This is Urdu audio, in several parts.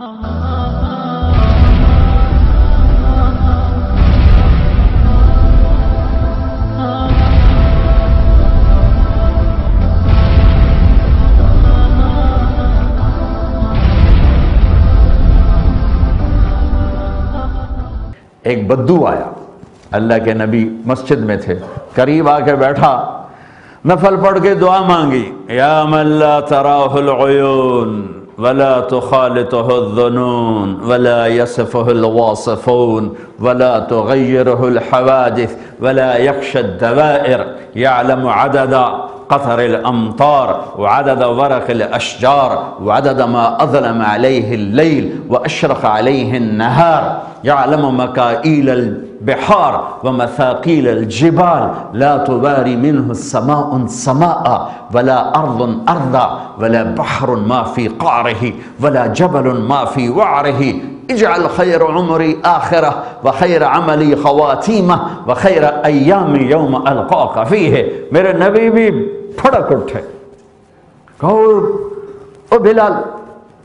ایک بدو آیا، اللہ کے نبی مسجد میں تھے، قریب آ کے بیٹھا، نفل پڑھ کے دعا مانگی، یا من لا تراہ العیون ولا تخالطہ الظنون ولا یصفہ الواصفون ولا تغیرہ الحوادث ولا یخشى الدوائر، یعلم عدد قطر الامطار وعدد ورق الاشجار وعدد ما اظلم علیہ اللیل واشرق علیہ النہار، یعلم مکائیل البحار ومثاقیل الجبال لا تباری منہ سماء سماء ولا ارض ارضا ولا بحر ما فی قعرہ ولا جبل ما فی وعرہ، اجعل خیر عمری آخرہ وخیر عملی خواتیمہ وخیر ایام یوم القاک فیہ۔ میرے نبی بھی پھڑک اٹھے، کہو او بلال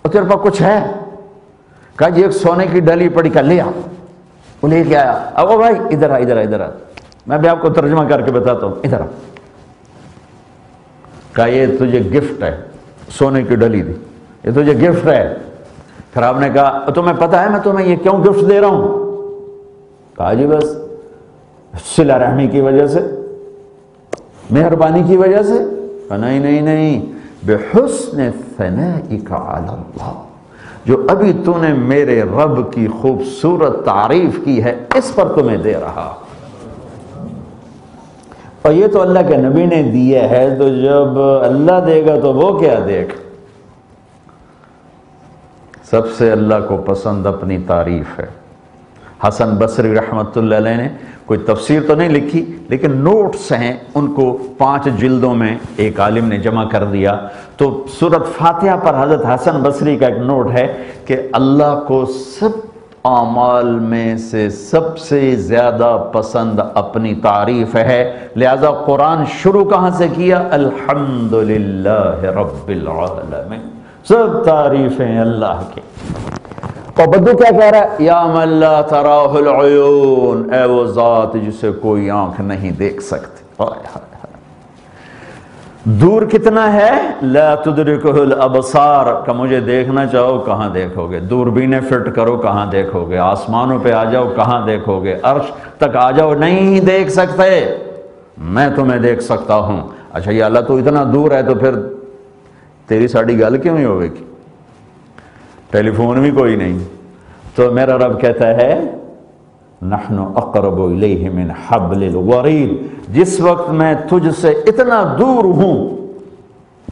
تیرے پاس کچھ ہے؟ کہا جی ایک سونے کی ڈلی پڑی، کا لیا، وہ لے کے آیا۔ اب او بھائی ادھر آ ادھر آ ادھر آ، میں بھی آپ کو ترجمہ کر کے بتاتا ہوں، ادھر آ۔ کہا یہ تجھے گفٹ ہے، سونے کی ڈلی دی، یہ تجھے گفٹ ہے۔ پھر آپ نے کہا تمہیں پتہ ہے میں تمہیں یہ کیوں گفٹ دے رہا ہوں؟ کہا جی بس صلہ رحمی کی وجہ سے، مہربانی کی وجہ سے۔ نہیں نہیں نہیں، بحسن ثنائک علی اللہ، جو ابھی تو نے میرے رب کی خوبصورت تعریف کی ہے اس پر تمہیں دے رہا، اور یہ تو اللہ کے نبی نے دیا ہے، تو جب اللہ دے گا تو وہ کیا دے گا؟ سب سے اللہ کو پسند اپنی تعریف ہے۔ حسن بصری رحمۃ اللہ علیہ نے کوئی تفسیر تو نہیں لکھی لیکن نوٹس ہیں، ان کو 5 جلدوں میں ایک عالم نے جمع کر دیا، تو سورۃ فاتحہ پر حضرت حسن بصری کا ایک نوٹ ہے کہ اللہ کو سب اعمال میں سے سب سے زیادہ پسند اپنی تعریف ہے، لہذا قرآن شروع کہاں سے کیا؟ الحمدللہ رب العالمین، سب تعریفیں اللہ کی۔ اور بدو کیا کہہ رہا ہے؟ یا من لا تراہ العیون، اے وہ ذات جسے کوئی آنکھ نہیں دیکھ سکتی۔ دور کتنا ہے؟ لا تدرکہ الابصار، کہ مجھے دیکھنا چاہو کہاں دیکھو گے؟ دوربینیں فٹ کرو کہاں دیکھو گے؟ آسمانوں پہ آ جاؤ کہاں دیکھو گے؟ عرش تک آ جاؤ نہیں دیکھ سکتے، میں تمہیں دیکھ سکتا ہوں۔ اچھا یہ اللہ تو اتنا دور ہے تو پھر تیری ساڑی گل کیوں نہیں ہوئے گی؟ ٹیلی فون بھی کوئی نہیں، تو میرا رب کہتا ہے نحن اقرب الیہ من حبل الورید، جس وقت میں تجھ سے اتنا دور ہوں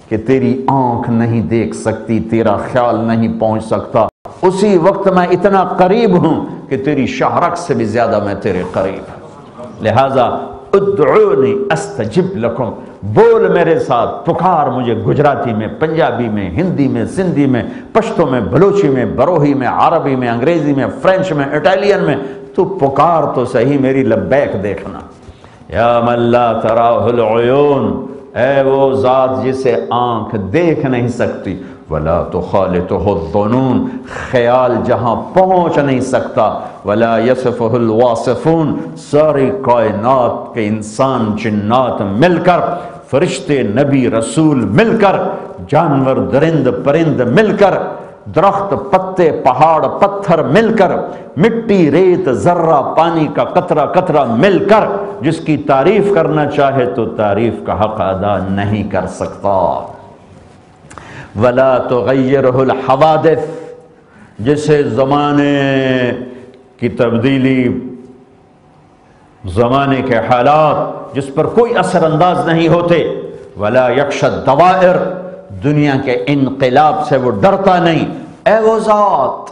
کہ تیری آنکھ نہیں دیکھ سکتی، تیرا خیال نہیں پہنچ سکتا، اسی وقت میں اتنا قریب ہوں کہ تیری شاہرگ سے بھی زیادہ میں تیرے قریب ہوں۔ لہٰذا ادعونی استجب لکم، بول میرے ساتھ، پکار مجھے، گجراتی میں، پنجابی میں، ہندی میں، سندھی میں، پشتو میں، بلوچی میں، بروہی میں، عربی میں، انگریزی میں، فرینچ میں، اٹالین میں، تو پکار تو صحیح میری لبیک دیکھنا۔ یا من لا تراہ العیون، اے وہ ذات جسے آنکھ دیکھ نہیں سکتی، ولا تخالطہ الظنون، خیال جہاں پہنچ نہیں سکتا، ولا یصفہ الواصفون، ساری کائنات کے انسان جنات مل کر، فرشتے نبی رسول مل کر، جانور درند پرند مل کر، درخت پتے پہاڑ پتھر مل کر، مٹی ریت ذرہ پانی کا قطرہ قطرہ مل کر، جس کی تعریف کرنا چاہے تو تعریف کا حق ادا نہیں کر سکتا۔ ولا تغیرہ الحوادث، جسے زمانے کی تبدیلی، زمانے کے حالات جس پر کوئی اثر انداز نہیں ہوتے، ولا یخشی الدوائر، دنیا کے انقلاب سے وہ ڈرتا نہیں، اے وہ ذات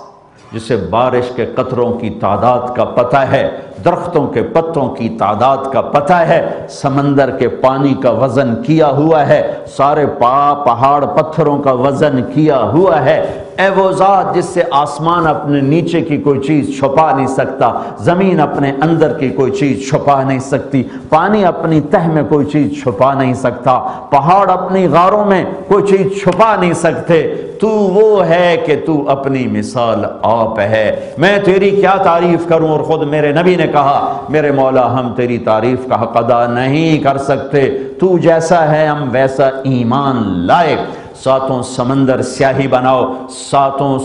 جسے بارش کے قطروں کی تعداد کا پتہ ہے، درختوں کے پتوں کی تعداد کا پتہ ہے، سمندر کے پانی کا وزن کیا ہوا ہے، سارے پہاڑ پتھروں کا وزن کیا ہوا ہے۔ اے وہ ذات جس سے آسمان اپنے نیچے کی کوئی چیز چھپا نہیں سکتا، زمین اپنے اندر کی کوئی چیز چھپا نہیں سکتی، پانی اپنی تہ میں کوئی چیز چھپا نہیں سکتا، پہاڑ اپنی غاروں میں کوئی چیز چھپا نہیں سکتے، تو وہ ہے کہ تو اپنی مثال آپ ہے۔ میں تیری کیا تعریف کروں؟ اور خود میرے نبی نے کہا میرے مولا ہم تیری تعریف کا حق ادا نہیں کر سکتے، تو جیسا ہے ہم ویسا ایمان لائے۔ ساتوں سمندر سیاہی بناؤ، ساتوں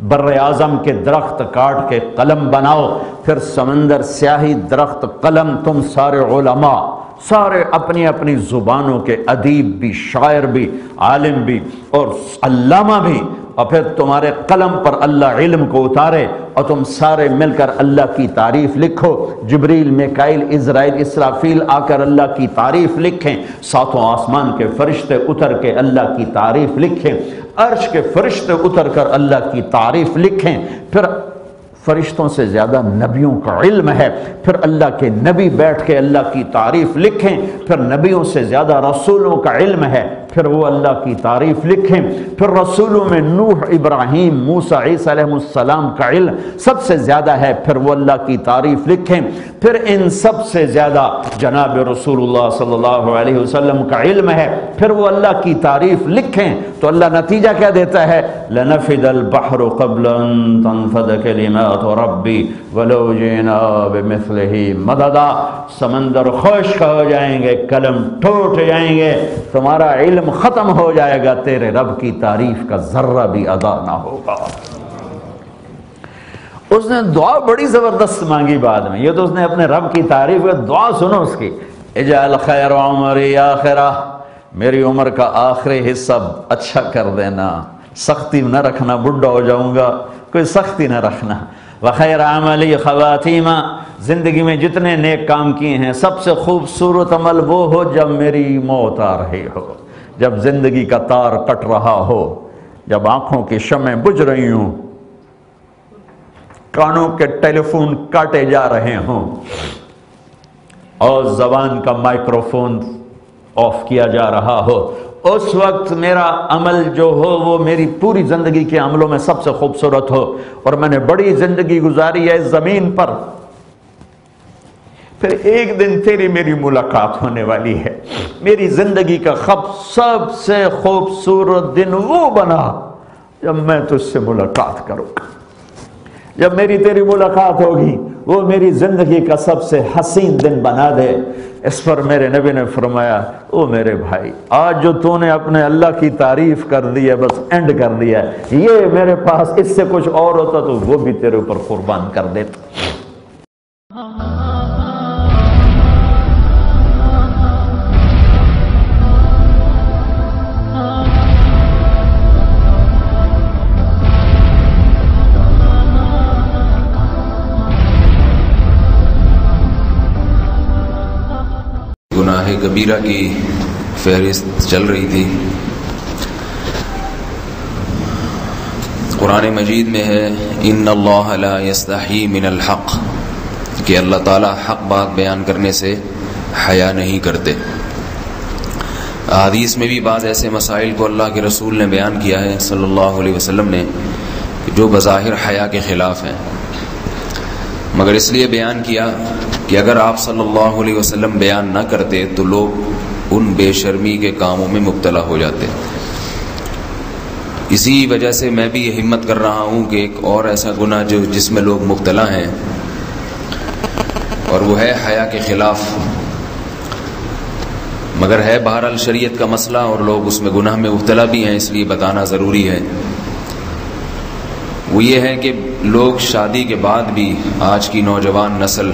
بر اعظم کے درخت کاٹ کے قلم بناؤ، پھر سمندر سیاہی درخت قلم، تم سارے علماء سارے اپنی اپنی زبانوں کے ادیب بھی، شاعر بھی، عالم بھی اور علامہ بھی، اور پھر تمہارے قلم پر اللہ علم کو اتارے اور تم سارے مل کر اللہ کی تعریف لکھو، جبریل، میکائیل، عزرائیل، اسرافیل آ کر اللہ کی تعریف لکھیں، ساتوں آسمان کے فرشتے اتر کے اللہ کی تعریف لکھیں، عرش کے فرشتے اتر کر اللہ کی تعریف لکھیں، پھر فرشتوں سے زیادہ نبیوں کا علم ہے، پھر اللہ کے نبی بیٹھ کے اللہ کی تعریف لکھیں، پھر نبیوں سے زیادہ رسولوں کا علم ہے، پھر وہ اللہ کی تعریف لکھیں، پھر رسولوں میں نوح، ابراہیم، موسیٰ، عیسیٰ علیہ السلام کا علم سب سے زیادہ ہے، پھر وہ اللہ کی تعریف لکھیں، پھر ان سب سے زیادہ جناب رسول اللہ صلی اللہ علیہ وسلم کا علم ہے، پھر وہ اللہ کی تعریف لکھیں، تو اللہ نتیجہ کیا دیتا ہے؟ لَنَفِدَ الْبَحْرُ قَبْلَ أَن تَنْفَدَ كَلِمَاتُ رَبِّي وَلَوْ جِئْنَا بِمِثْلِهِ مَدَدًا، سمندر خشک ہو جائیں گے، قلم ٹوٹ جائیں گے، تمہارا علم ختم ہو جائے گا، تیرے رب کی تعریف کا ذرہ بھی ادا نہ ہوگا۔ اس نے دعا بڑی زبردست مانگی بعد میں، یہ تو اس نے اپنے رب کی تعریف کا دعا سنو اس کی، اجعل خیر عمری آخرہ، میری عمر کا آخری حصہ اچھا کر دینا، سختی نہ رکھنا، بڈھا ہو جاؤں گا کوئی سختی نہ رکھنا، وخیر عملی خواتیمہ، زندگی میں جتنے نیک کام کیے ہیں سب سے خوبصورت عمل وہ ہو جب میری موت آ رہی ہو، جب زندگی کا تار کٹ رہا ہو، جب آنکھوں کی شمعیں بجھ رہی ہوں، کانوں کے ٹیلی فون کاٹے جا رہے ہوں اور زبان کا مائکروفون آف کیا جا رہا ہو، اس وقت میرا عمل جو ہو وہ میری پوری زندگی کے عملوں میں سب سے خوبصورت ہو، اور میں نے بڑی زندگی گزاری ہے اس زمین پر، پھر ایک دن تیری میری ملاقات ہونے والی ہے، میری زندگی کا سب سے خوبصورت دن وہ بنا جب میں تجھ سے ملاقات کروں گا، جب میری تیری ملاقات ہوگی وہ میری زندگی کا سب سے حسین دن بنا دے۔ اس پر میرے نبی نے فرمایا او میرے بھائی، آج جو تو نے اپنے اللہ کی تعریف کر دی ہے بس اینڈ کر دیا ہے، یہ میرے پاس اس سے کچھ اور ہوتا تو وہ بھی تیرے اوپر قربان کر دیتا۔ گناہ کبیرہ کی فہرست چل رہی تھی۔ قرآن مجید میں ہے ان اللہ لا یستحی من الحق، کہ اللہ تعالیٰ حق بات بیان کرنے سے حیا نہیں کرتے۔ حدیث میں بھی بعض ایسے مسائل کو اللہ کے رسول نے بیان کیا ہے صلی اللہ علیہ وسلم نے جو بظاہر حیا کے خلاف ہیں، مگر اس لیے بیان کیا کہ اگر آپ صلی اللہ علیہ وسلم بیان نہ کرتے تو لوگ ان بے شرمی کے کاموں میں مبتلا ہو جاتے۔ اسی وجہ سے میں بھی یہ ہمت کر رہا ہوں کہ ایک اور ایسا گناہ جس میں لوگ مبتلا ہیں اور وہ ہے حیا کے خلاف، مگر ہے بہرحال شریعت کا مسئلہ اور لوگ اس میں گناہ میں مبتلا بھی ہیں، اس لیے بتانا ضروری ہے۔ وہ یہ ہے کہ لوگ شادی کے بعد بھی، آج کی نوجوان نسل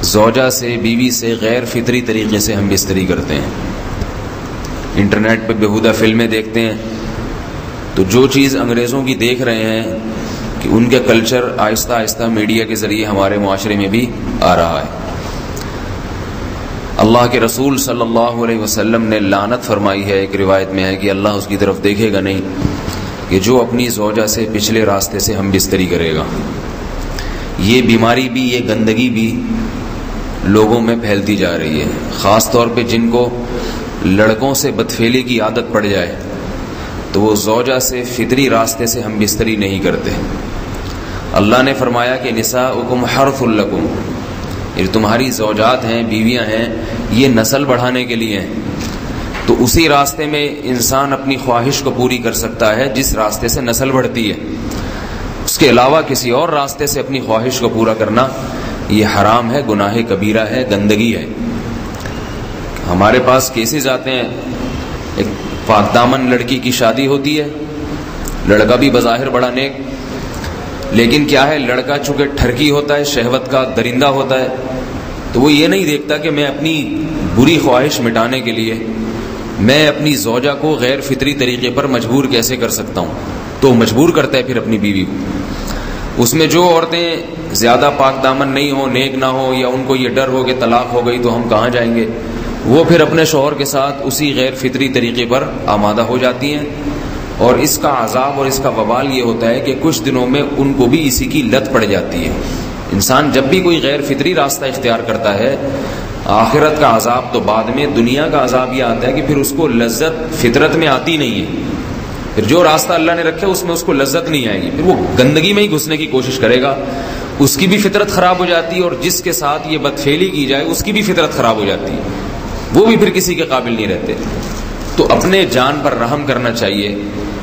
زوجہ سے، بیوی سے غیر فطری طریقے سے ہم بستری کرتے ہیں، انٹرنیٹ پہ بیہودہ فلمیں دیکھتے ہیں، تو جو چیز انگریزوں کی دیکھ رہے ہیں کہ ان کے کلچر آہستہ آہستہ میڈیا کے ذریعے ہمارے معاشرے میں بھی آ رہا ہے۔ اللہ کے رسول صلی اللہ علیہ وسلم نے لعنت فرمائی ہے، ایک روایت میں ہے کہ اللہ اس کی طرف دیکھے گا نہیں کہ جو اپنی زوجہ سے پچھلے راستے سے ہم بستری کرے گا۔ یہ بیماری بھی، یہ گندگی بھی لوگوں میں پھیلتی جا رہی ہے. خاص طور پہ جن کو لڑکوں سے بدفعلی کی عادت پڑ جائے تو وہ زوجہ سے فطری راستے سے ہم بستری نہیں کرتے. اللہ نے فرمایا کہ نساؤکم حرث لکم، یہ تمہاری زوجات ہیں، بیویاں ہیں، یہ نسل بڑھانے کے لیے ہیں. تو اسی راستے میں انسان اپنی خواہش کو پوری کر سکتا ہے جس راستے سے نسل بڑھتی ہے. اس کے علاوہ کسی اور راستے سے اپنی خواہش کو پورا کرنا یہ حرام ہے، گناہ کبیرہ ہے، گندگی ہے. ہمارے پاس کیسز آتے ہیں، ایک پاک دامن لڑکی کی شادی ہوتی ہے، لڑکا بھی بظاہر بڑا نیک، لیکن کیا ہے، لڑکا چونکہ ٹھرکی ہوتا ہے، شہوت کا درندہ ہوتا ہے، تو وہ یہ نہیں دیکھتا کہ میں اپنی بری خواہش مٹانے کے لیے میں اپنی زوجہ کو غیر فطری طریقے پر مجبور کیسے کر سکتا ہوں. تو مجبور کرتا ہے پھر اپنی بیوی کو. اس میں جو عورتیں زیادہ پاک دامن نہیں ہوں، نیک نہ ہوں، یا ان کو یہ ڈر ہو کہ طلاق ہو گئی تو ہم کہاں جائیں گے، وہ پھر اپنے شوہر کے ساتھ اسی غیر فطری طریقے پر آمادہ ہو جاتی ہیں. اور اس کا عذاب اور اس کا وبال یہ ہوتا ہے کہ کچھ دنوں میں ان کو بھی اسی کی لت پڑ جاتی ہے. انسان جب بھی کوئی غیر فطری راستہ اختیار کرتا ہے، آخرت کا عذاب تو بعد میں، دنیا کا عذاب یہ آتا ہے کہ پھر اس کو لذت فطرت میں آتی نہیں ہے. پھر جو راستہ اللہ نے رکھا اس میں اس کو لذت نہیں آئے گی، پھر وہ گندگی میں ہی گھسنے کی کوشش کرے گا، اس کی بھی فطرت خراب ہو جاتی ہے، اور جس کے ساتھ یہ بدفعلی کی جائے اس کی بھی فطرت خراب ہو جاتی ہے، وہ بھی پھر کسی کے قابل نہیں رہتے. تو اپنے جان پر رحم کرنا چاہیے.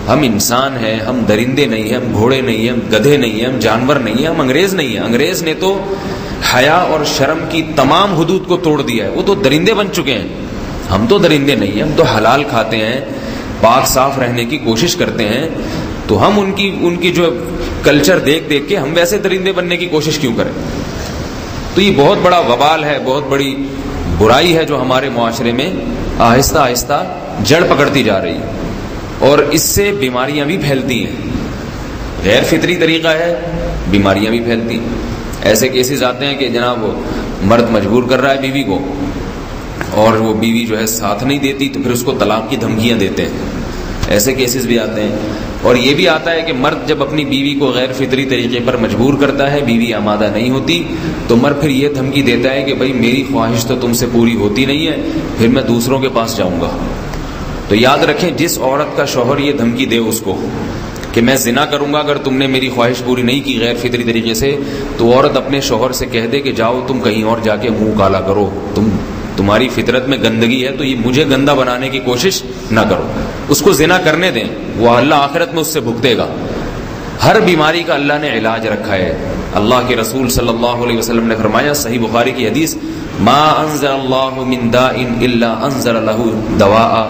ہم انسان ہیں، ہم درندے نہیں ہیں، ہم گھوڑے نہیں ہیں، ہم گدھے نہیں ہیں، ہم جانور نہیں ہیں، ہم انگریز نہیں ہیں. انگریز نے تو حیا اور شرم کی تمام حدود کو توڑ دیا ہے، وہ تو درندے بن چکے ہیں. ہم تو درندے نہیں ہیں، ہم تو حلال کھاتے ہیں، پاک صاف رہنے کی کوشش کرتے ہیں. تو ہم ان کی جو کلچر دیکھ دیکھ کے ہم ویسے درندے بننے کی کوشش کیوں کریں. تو یہ بہت بڑا وبال ہے، بہت بڑی برائی ہے جو ہمارے معاشرے میں آہستہ آہستہ جڑ پکڑتی جا رہی ہے، اور اس سے بیماریاں بھی پھیلتی ہیں. غیر فطری طریقہ ہے، بیماریاں بھی پھیلتی ہیں. ایسے کیسز آتے ہیں کہ جناب مرد مجبور کر رہا ہے بیوی کو، اور وہ بیوی جو ہے ساتھ نہیں دیتی تو پھر اس کو طلاق کی دھمکیاں دیتے ہیں. ایسے کیسز بھی آتے ہیں. اور یہ بھی آتا ہے کہ مرد جب اپنی بیوی کو غیر فطری طریقے پر مجبور کرتا ہے، بیوی آمادہ نہیں ہوتی، تو مرد پھر یہ دھمکی دیتا ہے کہ بھائی میری خواہش تو تم سے پوری ہوتی نہیں ہے، پھر میں دوسروں کے پاس جاؤں گا. تو یاد رکھیں، جس عورت کا شوہر یہ دھمکی دے اس کو کہ میں زنا کروں گا اگر تم نے میری خواہش پوری نہیں کی غیر فطری طریقے سے، تو عورت اپنے شوہر سے کہہ دے کہ جاؤ تم کہیں اور جا کے منہ کالا کرو، تمہاری فطرت میں گندگی ہے تو یہ مجھے گندا بنانے کی کوشش نہ کرو. اس کو زنا کرنے دیں، وہ اللہ آخرت میں اس سے بھگتے گا. ہر بیماری کا اللہ نے علاج رکھا ہے. اللہ کے رسول صلی اللہ علیہ وسلم نے فرمایا، صحیح بخاری کی حدیث، ما انزل اللہ من داء الا انزل له دواء،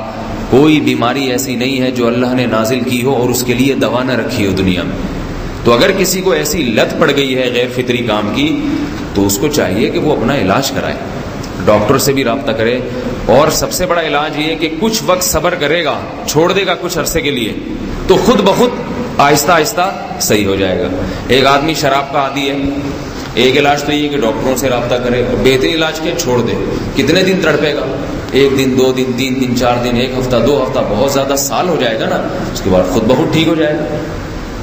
کوئی بیماری ایسی نہیں ہے جو اللہ نے نازل کی ہو اور اس کے لیے دوا نہ رکھی ہو دنیا میں. تو اگر کسی کو ایسی لت پڑ گئی ہے غیر فطری کام کی، تو اس کو چاہیے کہ وہ اپنا علاج کرائے، ڈاکٹر سے بھی رابطہ کرے. اور سب سے بڑا علاج یہ ہے کہ کچھ وقت صبر کرے گا، چھوڑ دے گا کچھ عرصے کے لیے، تو خود بخود آہستہ آہستہ صحیح ہو جائے گا. ایک آدمی شراب کا عادی ہے، ایک علاج تو یہ کہ ڈاکٹروں سے رابطہ کرے، بہترین علاج کے چھوڑ دے. کتنے دن تڑپے گا؟ 1 دن 2 دن 3 دن 4 دن 1 ہفتہ 2 ہفتہ، بہت زیادہ سال ہو جائے گا نا، اس کے بعد خود بخود ٹھیک ہو جائے گا.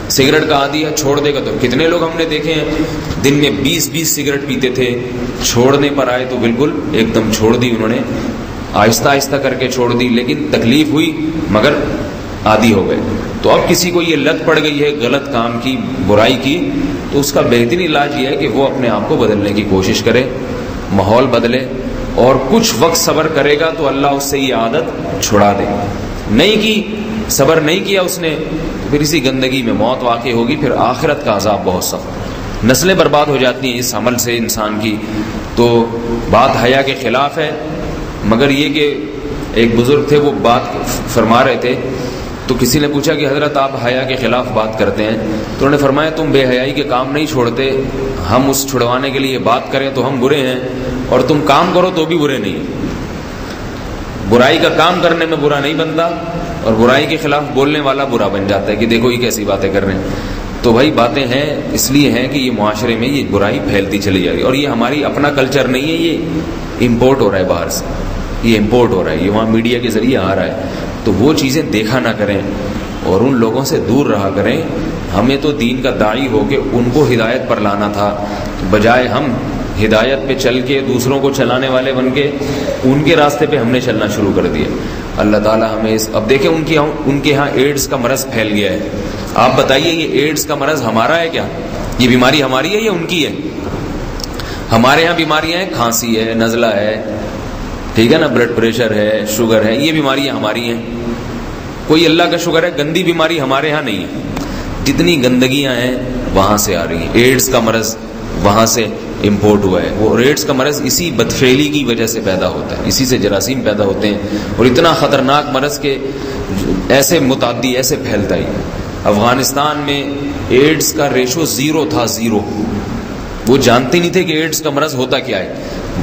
سگریٹ کا عادی ہے، چھوڑ دے گا. تو کتنے لوگ ہم نے دیکھے ہیں دن میں 20 سگریٹ پیتے تھے، چھوڑنے پر آئے تو بالکل ایک دم چھوڑ دی انہوں نے، آہستہ آہستہ کر کے چھوڑ دی، لیکن تکلیف ہوئی مگر عادی ہو گئے. تو اب کسی کو یہ لت پڑ گئی ہے غلط کام کی، برائی کی، تو اس کا بہترین علاج یہ ہے کہ وہ اپنے آپ کو بدلنے کی کوشش کرے، ماحول بدلے، اور کچھ وقت صبر کرے گا تو اللہ اس سے یہ عادت چھڑا دے. نہیں کی، صبر نہیں کیا اس نے، پھر اسی گندگی میں موت واقع ہوگی، پھر آخرت کا عذاب بہت سخت. نسلیں برباد ہو جاتی ہیں اس عمل سے انسان کی. تو بات حیا کے خلاف ہے، مگر یہ کہ ایک بزرگ تھے وہ بات فرما رہے تھے، تو کسی نے پوچھا کہ حضرت آپ حیا کے خلاف بات کرتے ہیں، تو انہوں نے فرمایا تم بے حیائی کے کام نہیں چھوڑتے، ہم اس چھڑوانے کے لیے بات کریں تو ہم برے ہیں، اور تم کام کرو تو بھی برے نہیں. برائی کا کام کرنے میں برا نہیں بنتا، اور برائی کے خلاف بولنے والا برا بن جاتا ہے کہ دیکھو یہ کیسی باتیں کر رہے ہیں. تو بھائی باتیں ہیں اس لیے ہیں کہ یہ معاشرے میں یہ برائی پھیلتی چلی جا رہی ہے، اور یہ ہماری اپنا کلچر نہیں ہے، یہ امپورٹ ہو رہا ہے باہر سے، یہ امپورٹ ہو رہا ہے، یہ وہاں میڈیا کے ذریعے آ رہا ہے. تو وہ چیزیں دیکھا نہ کریں. اور ان لوگوں سے دور رہا کریں. ہمیں تو دین کا داعی ہو کے ان کو ہدایت پر لانا تھا، بجائے ہم ہدایت پہ چل کے دوسروں کو چلانے والے بن کے ان کے راستے پہ ہم نے چلنا شروع کر دیا. اللہ تعالیٰ ہمیں اب دیکھیں ان کے ہاں ایڈز کا مرض پھیل گیا ہے. آپ بتائیے یہ ایڈز کا مرض ہمارا ہے کیا؟ یہ بیماری ہماری ہے یا ان کی ہے؟ ہمارے ہاں بیماریاں ہیں، کھانسی ہے، نزلہ ہے، ٹھیک ہے نا، بلڈ پریشر ہے، شوگر ہے، یہ بیماریاں ہماری ہیں. کوئی اللہ کا شکر ہے گندی بیماری ہمارے ہاں نہیں ہے. جتنی گندگیاں ہیں وہاں سے آ رہی ہیں. ایڈز کا مرض وہاں سے امپورٹ ہوا ہے. وہ ایڈز کا مرض اسی بدفعلی کی وجہ سے پیدا ہوتا ہے، اسی سے جراثیم پیدا ہوتے ہیں، اور اتنا خطرناک مرض کے ایسے متعدی ایسے پھیلتا ہی. افغانستان میں ایڈز کا ریشو 0 تھا، 0. وہ جانتے نہیں تھے کہ ایڈز کا مرض ہوتا کیا ہے.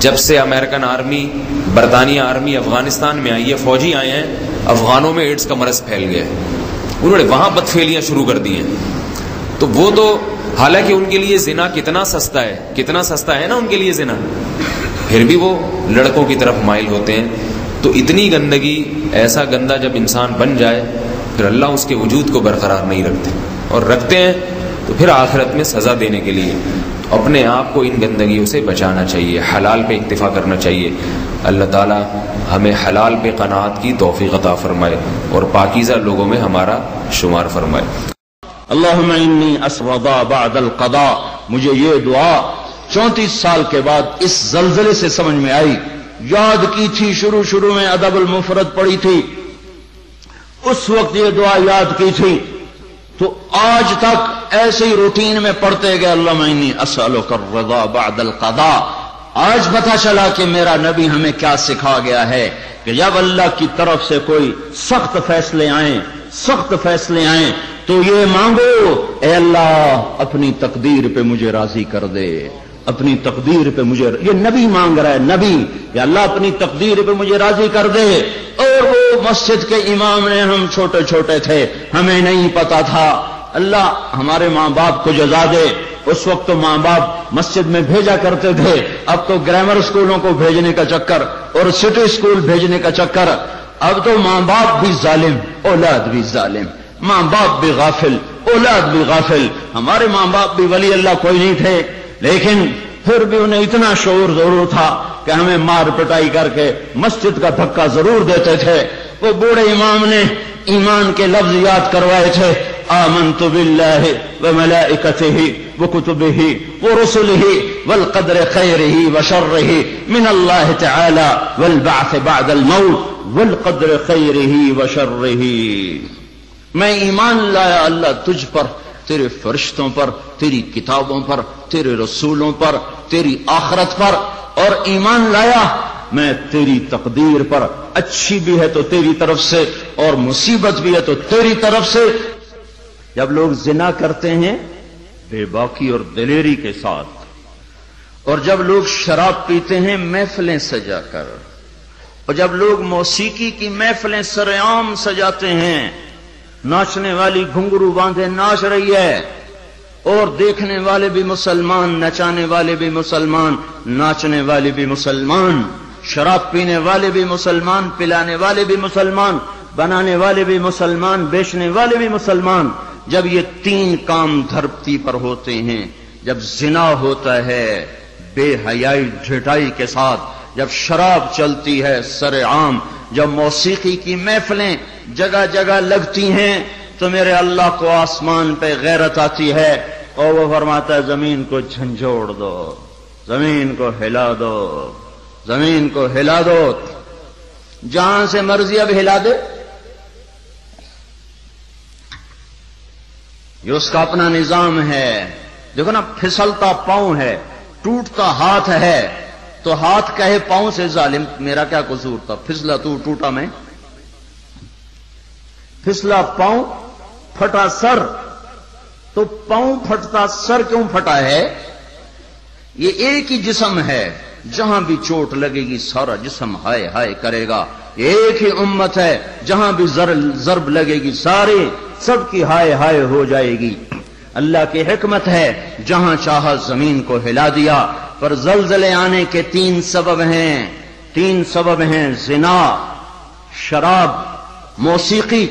جب سے امریکن آرمی، برطانیہ آرمی افغانستان میں آئی ہے، فوجی آئے ہیں، افغانوں میں ایڈز کا مرض پھیل گیا ہے. انہوں نے وہاں بدفعلیاں شروع کر دی ہیں. تو وہ تو حالانکہ ان کے لیے زنا کتنا سستا ہے، کتنا سستا ہے نا ان کے لیے زنا، پھر بھی وہ لڑکوں کی طرف مائل ہوتے ہیں. تو اتنی گندگی، ایسا گندا جب انسان بن جائے پھر اللہ اس کے وجود کو برقرار نہیں رکھتے، اور رکھتے ہیں تو پھر آخرت میں سزا دینے کے لیے. تو اپنے آپ کو ان گندگیوں سے بچانا چاہیے، حلال پہ اکتفا کرنا چاہیے. اللہ تعالی ہمیں حلال پہ قناعت کی توفیق عطا فرمائے اور پاکیزہ لوگوں میں ہمارا شمار فرمائے. اللہم انی اسردا بعد القضاء. مجھے یہ دعا 34 سال کے بعد اس زلزلے سے سمجھ میں آئی. یاد کی تھی، شروع میں ادب المفرد پڑھی تھی، اس وقت یہ دعا یاد کی تھی، تو آج تک ایسے ہی روٹین میں پڑھتے گئے اللہم انی اسألک الرضا بعد القضاء. آج پتہ چلا کہ میرا نبی ہمیں کیا سکھا گیا ہے کہ جب اللہ کی طرف سے کوئی سخت فیصلے آئیں تو یہ مانگو، اے اللہ اپنی تقدیر پہ مجھے راضی کر دے، اپنی تقدیر پہ مجھے، یہ نبی مانگ رہا ہے، نبی، کہ اللہ اپنی تقدیر پہ مجھے راضی کر دے. اور وہ مسجد کے امام نے، ہم چھوٹے تھے، ہمیں نہیں پتا تھا. اللہ ہمارے ماں باپ کو جزا دے. اس وقت تو ماں باپ مسجد میں بھیجا کرتے تھے، اب تو گرامر اسکولوں کو بھیجنے کا چکر اور سٹی اسکول بھیجنے کا چکر. اب تو ماں باپ بھی ظالم، اولاد بھی ظالم، ماں باپ بھی غافل، اولاد بھی غافل. ہمارے ماں باپ بھی ولی اللہ کوئی نہیں تھے، لیکن پھر بھی انہیں اتنا شعور ضرور تھا کہ ہمیں مار پٹائی کر کے مسجد کا دھکا ضرور دیتے تھے. وہ بوڑھے امام نے ایمان کے لفظ یاد کروائے تھے، آمنت باللہ وملائکتہ وکتبہ ورسلہ والقدر خیرہ وشرہ من اللہ تعالی والبعث بعد الموت والقدر خیرہ وشرہ. میں ایمان لایا اللہ تجھ پر، تیرے فرشتوں پر، تیری کتابوں پر، تیرے رسولوں پر، تیری آخرت پر، اور ایمان لایا میں تیری تقدیر پر، اچھی بھی ہے تو تیری طرف سے اور مصیبت بھی ہے تو تیری طرف سے. جب لوگ زنا کرتے ہیں بے باکی اور دلیری کے ساتھ، اور جب لوگ شراب پیتے ہیں محفلیں سجا کر، اور جب لوگ موسیقی کی محفلیں سر عام سجاتے ہیں، ناچنے والی گھنگرو باندھے ناچ رہی ہے، اور دیکھنے والے بھی مسلمان، نچانے والے بھی مسلمان، ناچنے والے بھی مسلمان، شراب پینے والے بھی مسلمان، پلانے والے بھی مسلمان، بنانے والے بھی مسلمان، بیچنے والے بھی مسلمان. جب یہ 3 کام دھرتی پر ہوتے ہیں، جب زنا ہوتا ہے بے حیائی ڈھٹائی کے ساتھ، جب شراب چلتی ہے سر عام، جب موسیقی کی محفلیں جگہ جگہ لگتی ہیں، تو میرے اللہ کو آسمان پہ غیرت آتی ہے، اور وہ فرماتا ہے زمین کو جھنجھوڑ دو، زمین کو ہلا دو، زمین کو ہلا دو. جہاں سے مرضی اب ہلا دے، یہ اس کا اپنا نظام ہے. دیکھو نا، پھسلتا پاؤں ہے، ٹوٹتا ہاتھ ہے، تو ہاتھ کہے پاؤں سے ظالم میرا کیا قصور تھا، پھسلا تو ٹوٹا میں. پھسلا پاؤں، پھٹا سر، تو پاؤں پھٹتا سر کیوں پھٹا ہے؟ یہ ایک ہی جسم ہے، جہاں بھی چوٹ لگے گی سارا جسم ہائے ہائے کرے گا. ایک ہی امت ہے، جہاں بھی ضرب لگے گی سارے سب کی ہائے ہائے ہو جائے گی. اللہ کی حکمت ہے، جہاں چاہا زمین کو ہلا دیا. پر زلزلے آنے کے 3 سبب ہیں، 3 سبب ہیں: زنا، شراب، موسیقی.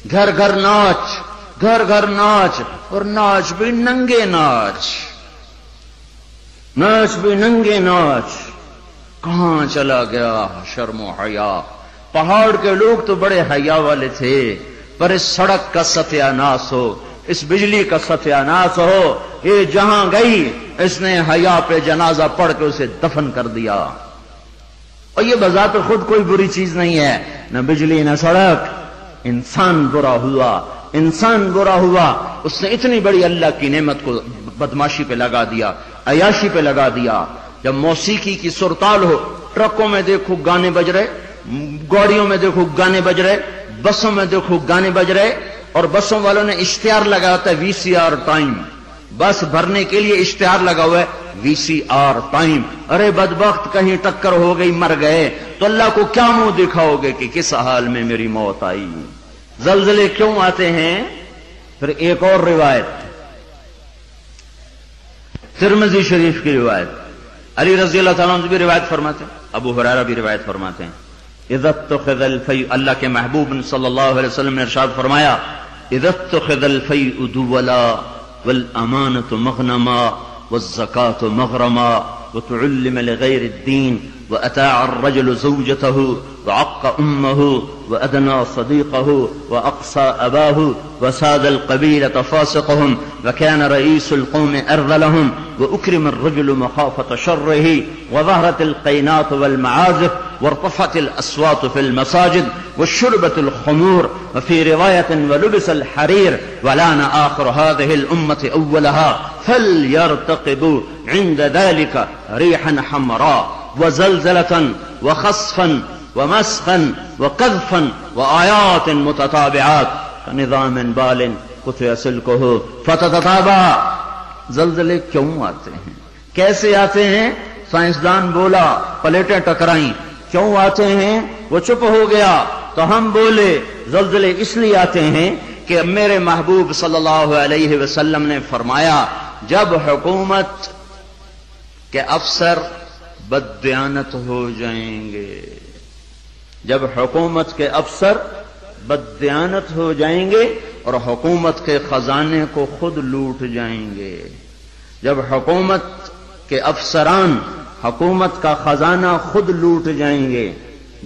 گھر گھر ناچ، گھر گھر ناچ، اور ناچ بھی ننگے ناچ، ناچ بھی ننگے ناچ. کہاں چلا گیا شرم و حیا؟ پہاڑ کے لوگ تو بڑے حیا والے تھے، پر اس سڑک کا ستیہ ناس ہو، اس بجلی کا ستیہ ناس ہو، یہ جہاں گئی اس نے حیا پہ جنازہ پڑھ کے اسے دفن کر دیا. اور یہ بذات خود کوئی بری چیز نہیں ہے، نہ بجلی نہ سڑک. انسان برا ہوا، انسان برا ہوا، اس نے اتنی بڑی اللہ کی نعمت کو بدماشی پہ لگا دیا، عیاشی پہ لگا دیا. جب موسیقی کی سرتال ہو، ٹرکوں میں دیکھو گانے بج رہے، گاڑیوں میں دیکھو گانے بج رہے، بسوں میں دیکھو گانے بج رہے، اور بسوں والوں نے اشتہار لگا ہوتا ہے VCR ٹائم، بس بھرنے کے لیے اشتہار لگا ہوا ہے VCR ٹائم. ارے بدبخت کہیں ٹکر ہو گئی مر گئے تو اللہ کو کیا منہ دکھاؤ گے کہ کس حال میں میری موت آئی؟ زلزلے کیوں آتے ہیں؟ پھر ایک اور روایت ترمذی شریف کی روایت، علی رضی اللہ تعالیٰ عنہ بھی روایت فرماتے ہیں، ابو ہریرہ بھی روایت فرماتے ہیں. اذا اتخذ الفیء، اللہ کے محبوب صلی اللہ علیہ وسلم نے ارشاد فرمایا، اذا اتخذ الفیء دولا والامانة مغنما والزکاة مغرما وتعلم لغير الدين وأتاع الرجل زوجته وعق أمه وأدنى صديقه وأقصى أباه وساد القبيلة فاسقهم وكان رئيس القوم أرذلهم وأكرم الرجل مخافة شره وظهرت القينات والمعازف وارتفعت الأصوات في المساجد والشربت الخمور وفي رواية ولبس الحرير ولان آخر هذه الأمة أولها فليرتقبوا عند ذلك ريحا حمراء وزلزلة وخسفا ومسخا وقذفا وآيات متتابعات كنظام بال قطع سلكه فتتتابع. زلزلے کیوں آتے ہیں؟ کیسے آتے ہیں؟ سائنسدان بولا پلیٹیں ٹکرائیں. کیوں آتے ہیں؟ وہ چپ ہو گیا تو ہم بولے. زلزلے اس لیے آتے ہیں کہ میرے محبوب صلی اللہ علیہ وسلم نے فرمایا، جب حکومت کے افسر بددیانت ہو جائیں گے، جب حکومت کے افسر بددیانت ہو جائیں گے اور حکومت کے خزانے کو خود لوٹ جائیں گے، جب حکومت کے افسران حکومت کا خزانہ خود لوٹ جائیں گے،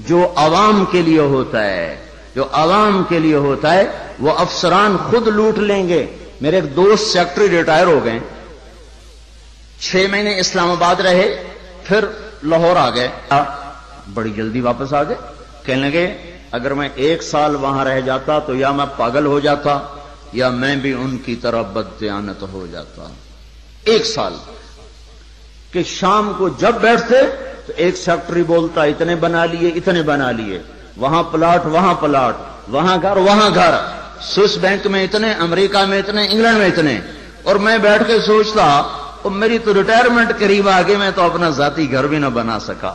جو عوام کے لیے ہوتا ہے، جو عوام کے لیے ہوتا ہے وہ افسران خود لوٹ لیں گے. میرے ایک دوست سیکٹری ریٹائر ہو گئے، 6 مہینے اسلام آباد رہے، پھر لاہور آ گئے، بڑی جلدی واپس آ گئے. کہنے لگے اگر میں 1 سال وہاں رہ جاتا تو یا میں پاگل ہو جاتا یا میں بھی ان کی طرح بددیانت ہو جاتا. 1 سال کہ شام کو جب بیٹھتے تو ایک سیکٹری بولتا اتنے بنا لیے، اتنے بنا لیے، وہاں پلاٹ، وہاں پلاٹ، وہاں گھر، وہاں گھر، سوئس بینک میں اتنے، امریکہ میں اتنے، انگلینڈ میں اتنے. اور میں بیٹھ کے سوچتا اور میری تو ریٹائرمنٹ قریب آ گئی، میں تو اپنا ذاتی گھر بھی نہ بنا سکا.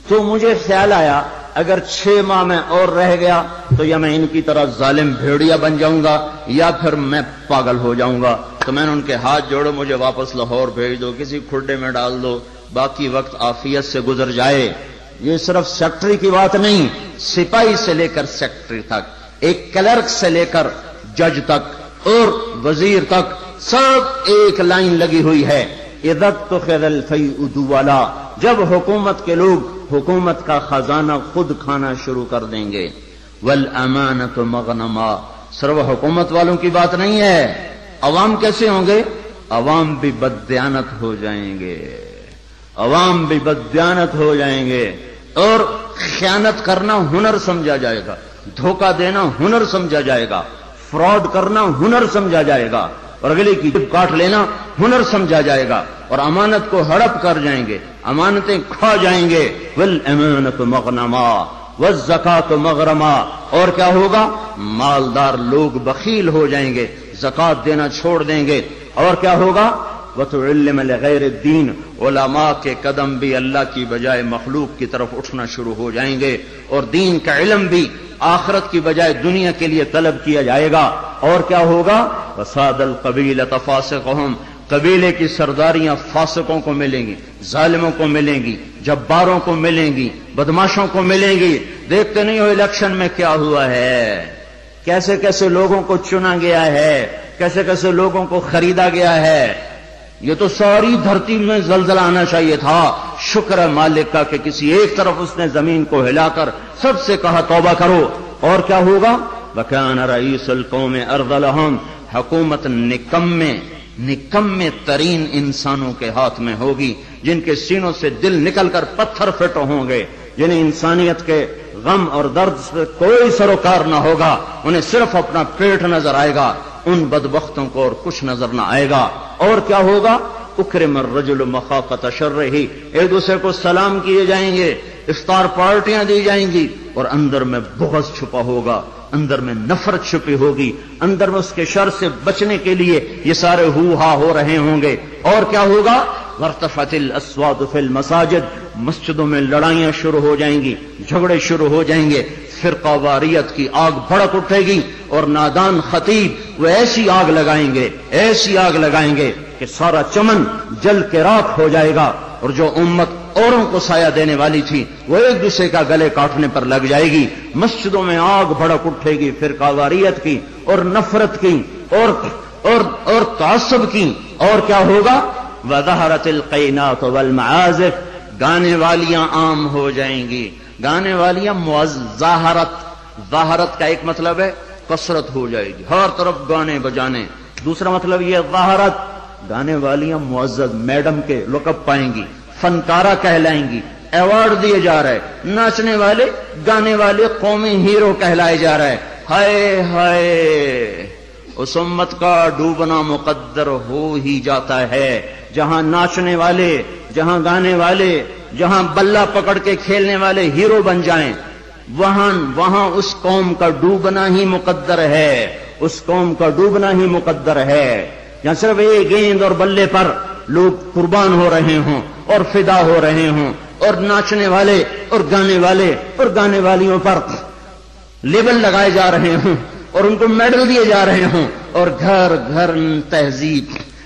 تو مجھے خیال آیا اگر 6 ماہ میں اور رہ گیا تو یا میں ان کی طرح ظالم بھیڑیا بن جاؤں گا یا پھر میں پاگل ہو جاؤں گا. تو میں نے ان کے ہاتھ جوڑے، مجھے واپس لاہور بھیج دو، کسی کھڈے میں ڈال دو، باقی وقت عافیت سے گزر جائے. یہ صرف سیکٹری کی بات نہیں، سپاہی سے لے کر سیکٹری تک، ایک کلرک سے لے کر جج تک اور وزیر تک، سب ایک لائن لگی ہوئی ہے. اذا اتخذ الفیء دولا، جب حکومت کے لوگ حکومت کا خزانہ خود کھانا شروع کر دیں گے. والامانۃ مغنما، صرف حکومت والوں کی بات نہیں ہے، عوام کیسے ہوں گے؟ عوام بھی بددیانت ہو جائیں گے، عوام بھی بددیانت ہو جائیں گے، اور خیانت کرنا ہنر سمجھا جائے گا، دھوکہ دینا ہنر سمجھا جائے گا، فراڈ کرنا ہنر سمجھا جائے گا، اور اگلے کی جب کاٹ لینا ہنر سمجھا جائے گا، اور امانت کو ہڑپ کر جائیں گے، امانتیں کھا جائیں گے. والامانۃ مغنما والزکاۃ مغرما، اور کیا ہوگا؟ مالدار لوگ بخیل ہو جائیں گے، زکات دینا چھوڑ دیں گے. اور کیا ہوگا؟ وتعلم لغیر الدین، علماء کے قدم بھی اللہ کی بجائے مخلوق کی طرف اٹھنا شروع ہو جائیں گے، اور دین کا علم بھی آخرت کی بجائے دنیا کے لیے طلب کیا جائے گا. اور کیا ہوگا؟ وساد القبیلۃ فاسقہم، قبیلے کی سرداریاں فاسقوں کو ملیں گی، ظالموں کو ملیں گی، جباروں کو ملیں گی، بدماشوں کو ملیں گی. دیکھتے نہیں ہو الیکشن میں کیا ہوا ہے، کیسے کیسے لوگوں کو چنا گیا ہے، کیسے کیسے لوگوں کو خریدا گیا ہے۔ یہ تو ساری دھرتی میں زلزلہ آنا چاہیے تھا، شکر ہے مالک کا کہ کسی ایک طرف اس نے زمین کو ہلا کر سب سے کہا توبہ کرو۔ اور کیا ہوگا؟ وَكَانَ رَئِيسُ الْقَوْمِ أَرْذَلَهُمْ، حکومت نکمے ترین انسانوں کے ہاتھ میں ہوگی، جن کے سینوں سے دل نکل کر پتھر فٹ ہوں گے، جنہیں انسانیت کے غم اور درد سے کوئی سروکار نہ ہوگا، انہیں صرف اپنا پیٹ نظر آئے گا، ان بدبختوں کو اور کچھ نظر نہ آئے گا۔ اور کیا ہوگا؟ اکرم الرجل مخافۃ شرہ، ایک دوسرے کو سلام کیے جائیں گے، افطار پارٹیاں دی جائیں گی، اور اندر میں بغض چھپا ہوگا، اندر میں نفرت چھپی ہوگی، اندر میں اس کے شر سے بچنے کے لیے یہ سارے ہو ہا ہو رہے ہوں گے۔ اور کیا ہوگا؟ وارتفعت الاصوات فی المساجد، مسجدوں میں لڑائیاں شروع ہو جائیں گی، جھگڑے شروع ہو جائیں گے، فرقہ واریت کی آگ بھڑک اٹھے گی، اور نادان خطیب وہ ایسی آگ لگائیں گے کہ سارا چمن جل کے راکھ ہو جائے گا، اور جو امت اوروں کو سایہ دینے والی تھی وہ ایک دوسرے کا گلے کاٹنے پر لگ جائے گی۔ مسجدوں میں آگ بھڑک اٹھے گی فرقہ واریت کی اور نفرت کی اور تعصب کی۔ اور کیا ہوگا؟ وَظَهَرَتِ الْقَيْنَاتُ وَالْمَعَازِفُ، گانے والیاں عام ہو جائیں گی، گانے والیاں ظاہرت کا ایک مطلب ہے کثرت ہو جائے گی، ہر طرف گانے بجانے، دوسرا مطلب یہ ظاہرت، گانے والیاں معزز میڈم کے لقب پائیں گی، فنکارہ کہلائیں گی، ایوارڈ دیے جا رہے، ناچنے والے گانے والے قومی ہیرو کہلائے جا رہے۔ ہائے ہائے، اس امت کا ڈوبنا مقدر ہو ہی جاتا ہے، جہاں ناچنے والے، جہاں گانے والے، جہاں بلہ پکڑ کے کھیلنے والے ہیرو بن جائیں، وہاں اس قوم کا ڈوبنا ہی مقدر ہے، اس قوم کا ڈوبنا ہی مقدر ہے۔ جہاں صرف ایک گیند اور بلے پر لوگ قربان ہو رہے ہوں اور فدا ہو رہے ہوں، اور ناچنے والے اور گانے والیوں پر لیبل لگائے جا رہے ہوں اور ان کو میڈل دیے جا رہے ہوں، اور گھر گھر تہذیب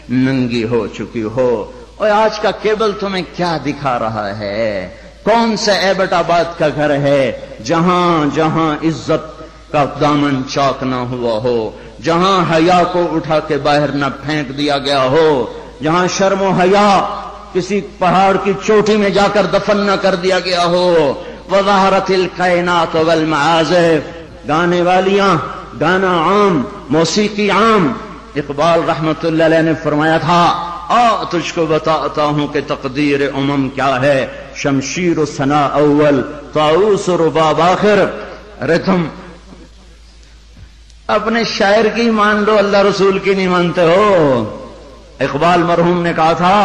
ننگی ہو چکی ہو۔ اور آج کا کیبل تمہیں کیا دکھا رہا ہے؟ کون سا ایبٹ آباد کا گھر ہے جہاں عزت کا دامن چاک نہ ہوا ہو، جہاں حیا کو اٹھا کے باہر نہ پھینک دیا گیا ہو، جہاں شرم و حیا کسی پہاڑ کی چوٹی میں جا کر دفن نہ کر دیا گیا ہو۔ وَظَهَرَتِ الْكَائِنَاتُ وَالْمَعَازِفُ، گانے والیاں، گانا عام، موسیقی عام۔ اقبال رحمت اللہ علیہ نے فرمایا تھا، تجھ کو بتاتا ہوں کہ تقدیر امم کیا ہے، شمشیر و ثنا اول، طاؤس و رباب آخر۔ ارے تم اپنے شاعر کی مان لو، اللہ رسول کی نہیں مانتے ہو۔ اقبال مرحوم نے کہا تھا،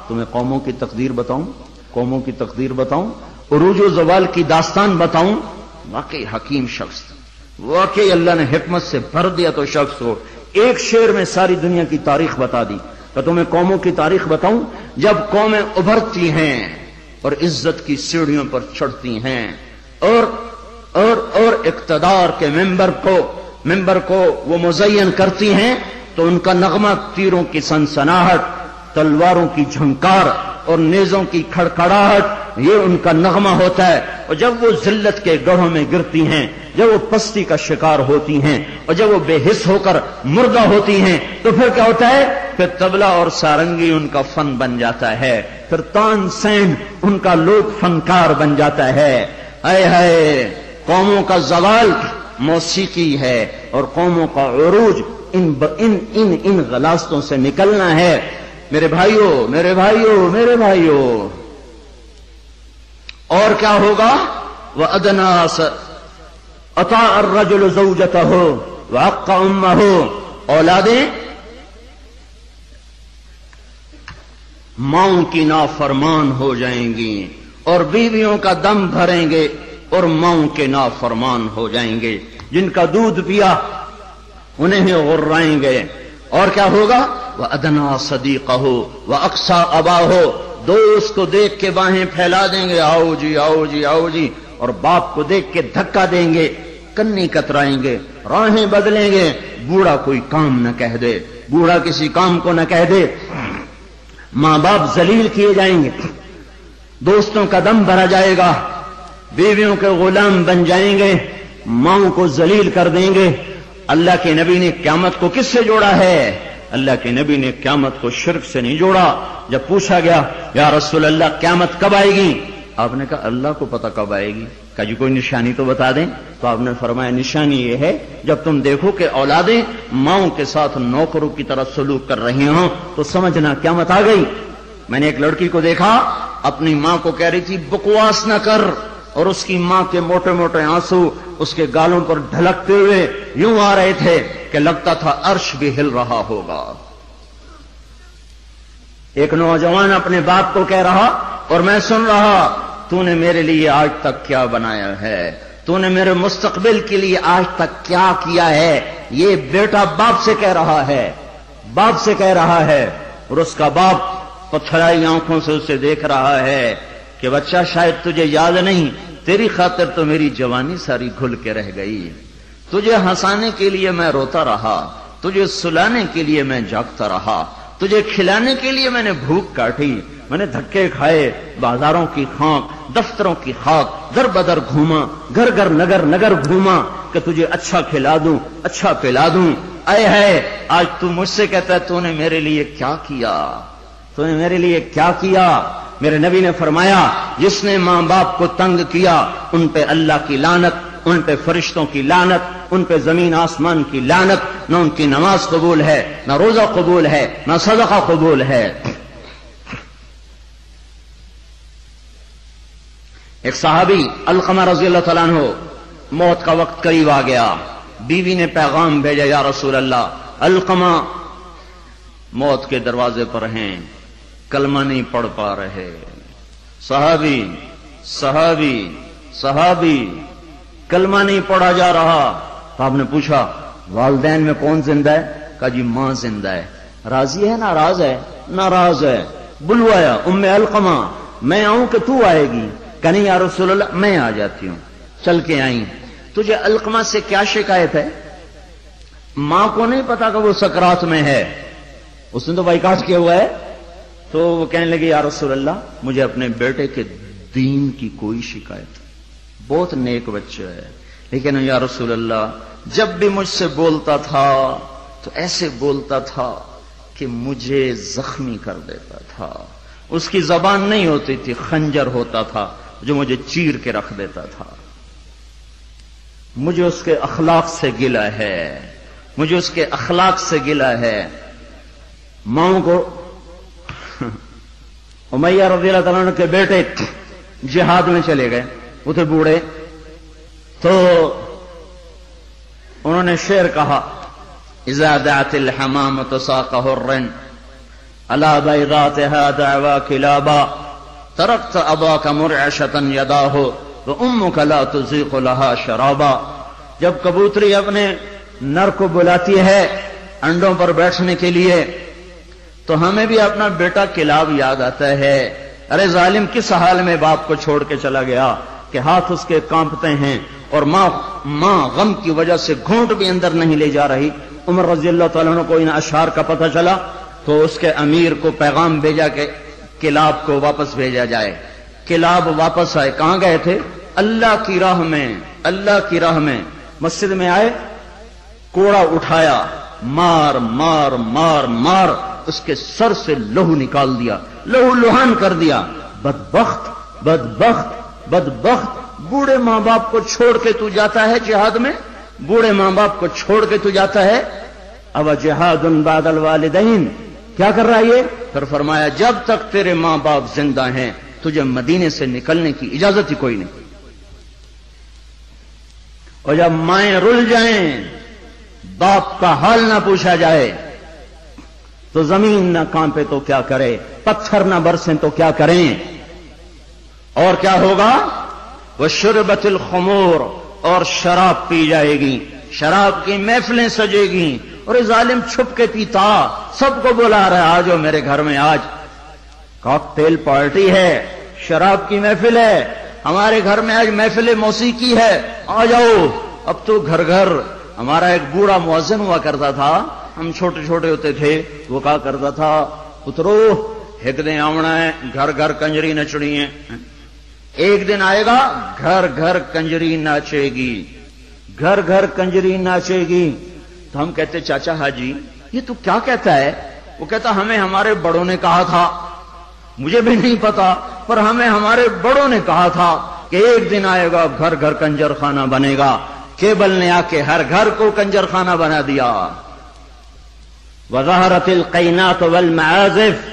تمہیں قوموں کی تقدیر بتاؤں، عروج و زوال کی داستان بتاؤں۔ واقعی حکیم شخص، واقعی اللہ نے حکمت سے بھر دیا تو شخص ہو، ایک شعر میں ساری دنیا کی تاریخ بتا دی۔ تو تمہیں قوموں کی تاریخ بتاؤں، جب قومیں ابھرتی ہیں اور عزت کی سیڑھیوں پر چڑھتی ہیں اور اقتدار کے ممبر کو وہ مزین کرتی ہیں، تو ان کا نغمہ تیروں کی سنسناہٹ، تلواروں کی جھنکار اور نیزوں کی کھڑکھڑاہٹ، یہ ان کا نغمہ ہوتا ہے۔ اور جب وہ ذلت کے گڑھوں میں گرتی ہیں، جب وہ پستی کا شکار ہوتی ہیں، اور جب وہ بے حس ہو کر مردہ ہوتی ہیں، تو پھر کیا ہوتا ہے؟ پھر طبلہ اور سارنگی ان کا فن بن جاتا ہے، پھر تان سین ان کا لوک فنکار بن جاتا ہے۔ ہائے ہائے، قوموں کا زوال موسیقی ہے اور قوموں کا عروج ان غلاستوں سے نکلنا ہے۔ میرے بھائیوں، اور کیا ہوگا؟ وَأَدْنَا أَطَاعَ الرَّجُلُ زَوْجَتَهُ وَعَقَّ أُمَّهُ، اولادیں ماؤں کی نافرمان ہو جائیں گی اور بیویوں کا دم بھریں گے اور ماؤں کے نافرمان ہو جائیں گے، جن کا دودھ پیا انہیں ہی غرائیں گے۔ اور کیا ہوگا؟ وَأَدْنَا صَدِيقَهُ وَأَقْصَى أَبَاهُ، دوست کو دیکھ کے باہیں پھیلا دیں گے، آؤ جی آؤ جی آؤ جی، اور باپ کو دیکھ کے دھکا دیں گے، کنی کترائیں گے، راہیں بدلیں گے، بوڑھا کوئی کام نہ کہہ دے، بوڑھا کسی کام کو نہ کہہ دے، ماں باپ ذلیل کیے جائیں گے، دوستوں کا دم بھرا جائے گا، بیویوں کے غلام بن جائیں گے، ماؤں کو ذلیل کر دیں گے۔ اللہ کے نبی نے قیامت کو کس سے جوڑا ہے؟ اللہ کے نبی نے قیامت کو شرک سے نہیں جوڑا۔ جب پوچھا گیا یا رسول اللہ قیامت کب آئے گی، آپ نے کہا اللہ کو پتہ کب آئے گی، کہا جی کوئی نشانی تو بتا دیں۔ تو آپ نے فرمایا نشانی یہ ہے جب تم دیکھو کہ اولادیں ماؤں کے ساتھ نوکروں کی طرح سلوک کر رہی ہوں تو سمجھنا قیامت آ گئی۔ میں نے ایک لڑکی کو دیکھا اپنی ماں کو کہہ رہی تھی بکواس نہ کر، اور اس کی ماں کے موٹے موٹے آنسو اس کے گالوں پر ڈھلکتے ہوئے یوں آ رہے تھے کہ لگتا تھا عرش بھی ہل رہا ہوگا۔ ایک نوجوان اپنے باپ کو کہہ رہا اور میں سن رہا، تو نے میرے لیے آج تک کیا بنایا ہے، تو نے میرے مستقبل کے لیے آج تک کیا کیا ہے۔ یہ بیٹا باپ سے کہہ رہا ہے، باپ سے کہہ رہا ہے، اور اس کا باپ پتھرائی آنکھوں سے اسے دیکھ رہا ہے کہ بچہ شاید تجھے یاد نہیں، تیری خاطر تو میری جوانی ساری گھل کے رہ گئی، تجھے ہنسانے کے لیے میں روتا رہا، تجھے سلانے کے لیے میں جاگتا رہا، تجھے کھلانے کے لیے میں نے بھوک کاٹی، میں نے دھکے کھائے، بازاروں کی خاک، دفتروں کی خاک، در بدر گھوما، گھر گھر نگر نگر گھوما کہ تجھے اچھا کھلا دوں، اچھا پلا دوں۔ اے ہے آج تو مجھ سے کہتا ہے تو نے میرے لیے کیا کیا، تو نے میرے لیے کیا کیا؟ میرے نبی نے فرمایا جس نے ماں باپ کو تنگ کیا ان پہ اللہ کی لعنت، ان پہ فرشتوں کی لعنت، ان پہ زمین آسمان کی لعنت، نہ ان کی نماز قبول ہے، نہ روزہ قبول ہے، نہ صدقہ قبول ہے۔ ایک صحابی علقمہ رضی اللہ تعالیٰ عنہ، موت کا وقت قریب آ گیا، بیوی نے پیغام بھیجا یا رسول اللہ علقمہ موت کے دروازے پر ہیں، کلمہ نہیں پڑھ پا رہے۔ صحابی کلمہ نہیں پڑھا جا رہا۔ تو آپ نے پوچھا والدین میں کون زندہ ہے؟ کہا جی ماں زندہ ہے۔ راضی ہے ناراض ہے؟ ناراض ہے۔ بلوایا ام علقمہ، میں آؤں کہ تو آئے گی؟ کہ نہیں یا رسول اللہ میں آ جاتی ہوں۔ چل کے آئیں۔ تجھے علقمہ سے کیا شکایت ہے؟ ماں کو نہیں پتا کہ وہ سکرات میں ہے، اس نے تو بائیکاٹ کیا ہوا ہے۔ تو وہ کہنے لگے یا رسول اللہ مجھے اپنے بیٹے کے دین کی کوئی شکایت، بہت نیک بچہ ہے، لیکن یا رسول اللہ جب بھی مجھ سے بولتا تھا تو ایسے بولتا تھا کہ مجھے زخمی کر دیتا تھا، اس کی زبان نہیں ہوتی تھی، خنجر ہوتا تھا جو مجھے چیر کے رکھ دیتا تھا۔ مجھے اس کے اخلاق سے گلہ ہے، مجھے اس کے اخلاق سے گلہ ہے۔ ماؤں کو امیہ رضی اللہ تعالیٰ عنہ کے بیٹے جہاد میں چلے گئے، وہ تھے بوڑھے، تو انہوں نے شعر کہا اذا دعت الحمامة ساق حر على بيضاتها دعوى كلابا تركت اباك مرعشة يداه وامك لا تزيق لها شرابا۔ جب کبوتری اپنے نر کو بلاتی ہے انڈوں پر بیٹھنے کے لیے تو ہمیں بھی اپنا بیٹا کلاب یاد آتا ہے۔ ارے ظالم کس حال میں باپ کو چھوڑ کے چلا گیا کہ ہاتھ اس کے کانپتے ہیں، اور ماں غم کی وجہ سے گھونٹ بھی اندر نہیں لے جا رہی۔ عمر رضی اللہ تعالیٰ عنہ کو ان اشعار کا پتہ چلا تو اس کے امیر کو پیغام بھیجا کہ کلاب کو واپس بھیجا جائے۔ کلاب واپس آئے، کہاں گئے تھے؟ اللہ کی راہ میں، اللہ کی راہ میں۔ مسجد میں آئے، کوڑا اٹھایا، مار مار مار مار اس کے سر سے لہو نکال دیا، لہو لہان کر دیا۔ بدبخت بدبخت بدبخت، بوڑھے ماں باپ کو چھوڑ کے تو جاتا ہے جہاد میں، بوڑھے ماں باپ کو چھوڑ کے تو جاتا ہے۔ اب جہاد بعد الوالدین، کیا کر رہا ہے یہ؟ پھر فرمایا جب تک تیرے ماں باپ زندہ ہیں تجھے مدینے سے نکلنے کی اجازت ہی کوئی نہیں، اور جب مائیں رل جائیں، باپ کا حال نہ پوچھا جائے تو زمین نہ کانپے تو کیا کرے، پتھر نہ برسیں تو کیا کریں، اور کیا ہوگا؟ وشربت الخمور، اور شراب پی جائے گی، شراب کی محفلیں سجے گی، اور یہ ظالم چھپ کے پیتا، سب کو بلا رہا ہے آجو میرے گھر میں، آج کاکٹیل پارٹی ہے، شراب کی محفل ہے، ہمارے گھر میں آج محفل موسیقی ہے، آ جاؤ۔ اب تو گھر گھر، ہمارا ایک بوڑھا مؤذن ہوا کرتا تھا، ہم چھوٹے چھوٹے ہوتے تھے، وہ کہا کرتا تھا اترو ہک دیں آونا ہے، گھر گھر کنجری نچڑی ہے، ایک دن آئے گا گھر گھر کنجری ناچے گی، گھر گھر کنجری ناچے گی۔ تو ہم کہتے چاچا حاجی یہ تو کیا کہتا ہے؟ وہ کہتا ہمیں ہمارے بڑوں نے کہا تھا، مجھے بھی نہیں پتا پر ہمیں ہمارے بڑوں نے کہا تھا کہ ایک دن آئے گا گھر گھر کنجر خانہ بنے گا۔ کیبل نے آ کے ہر گھر کو کنجر خانہ بنا دیا۔ وظہرت القینات والمعازف،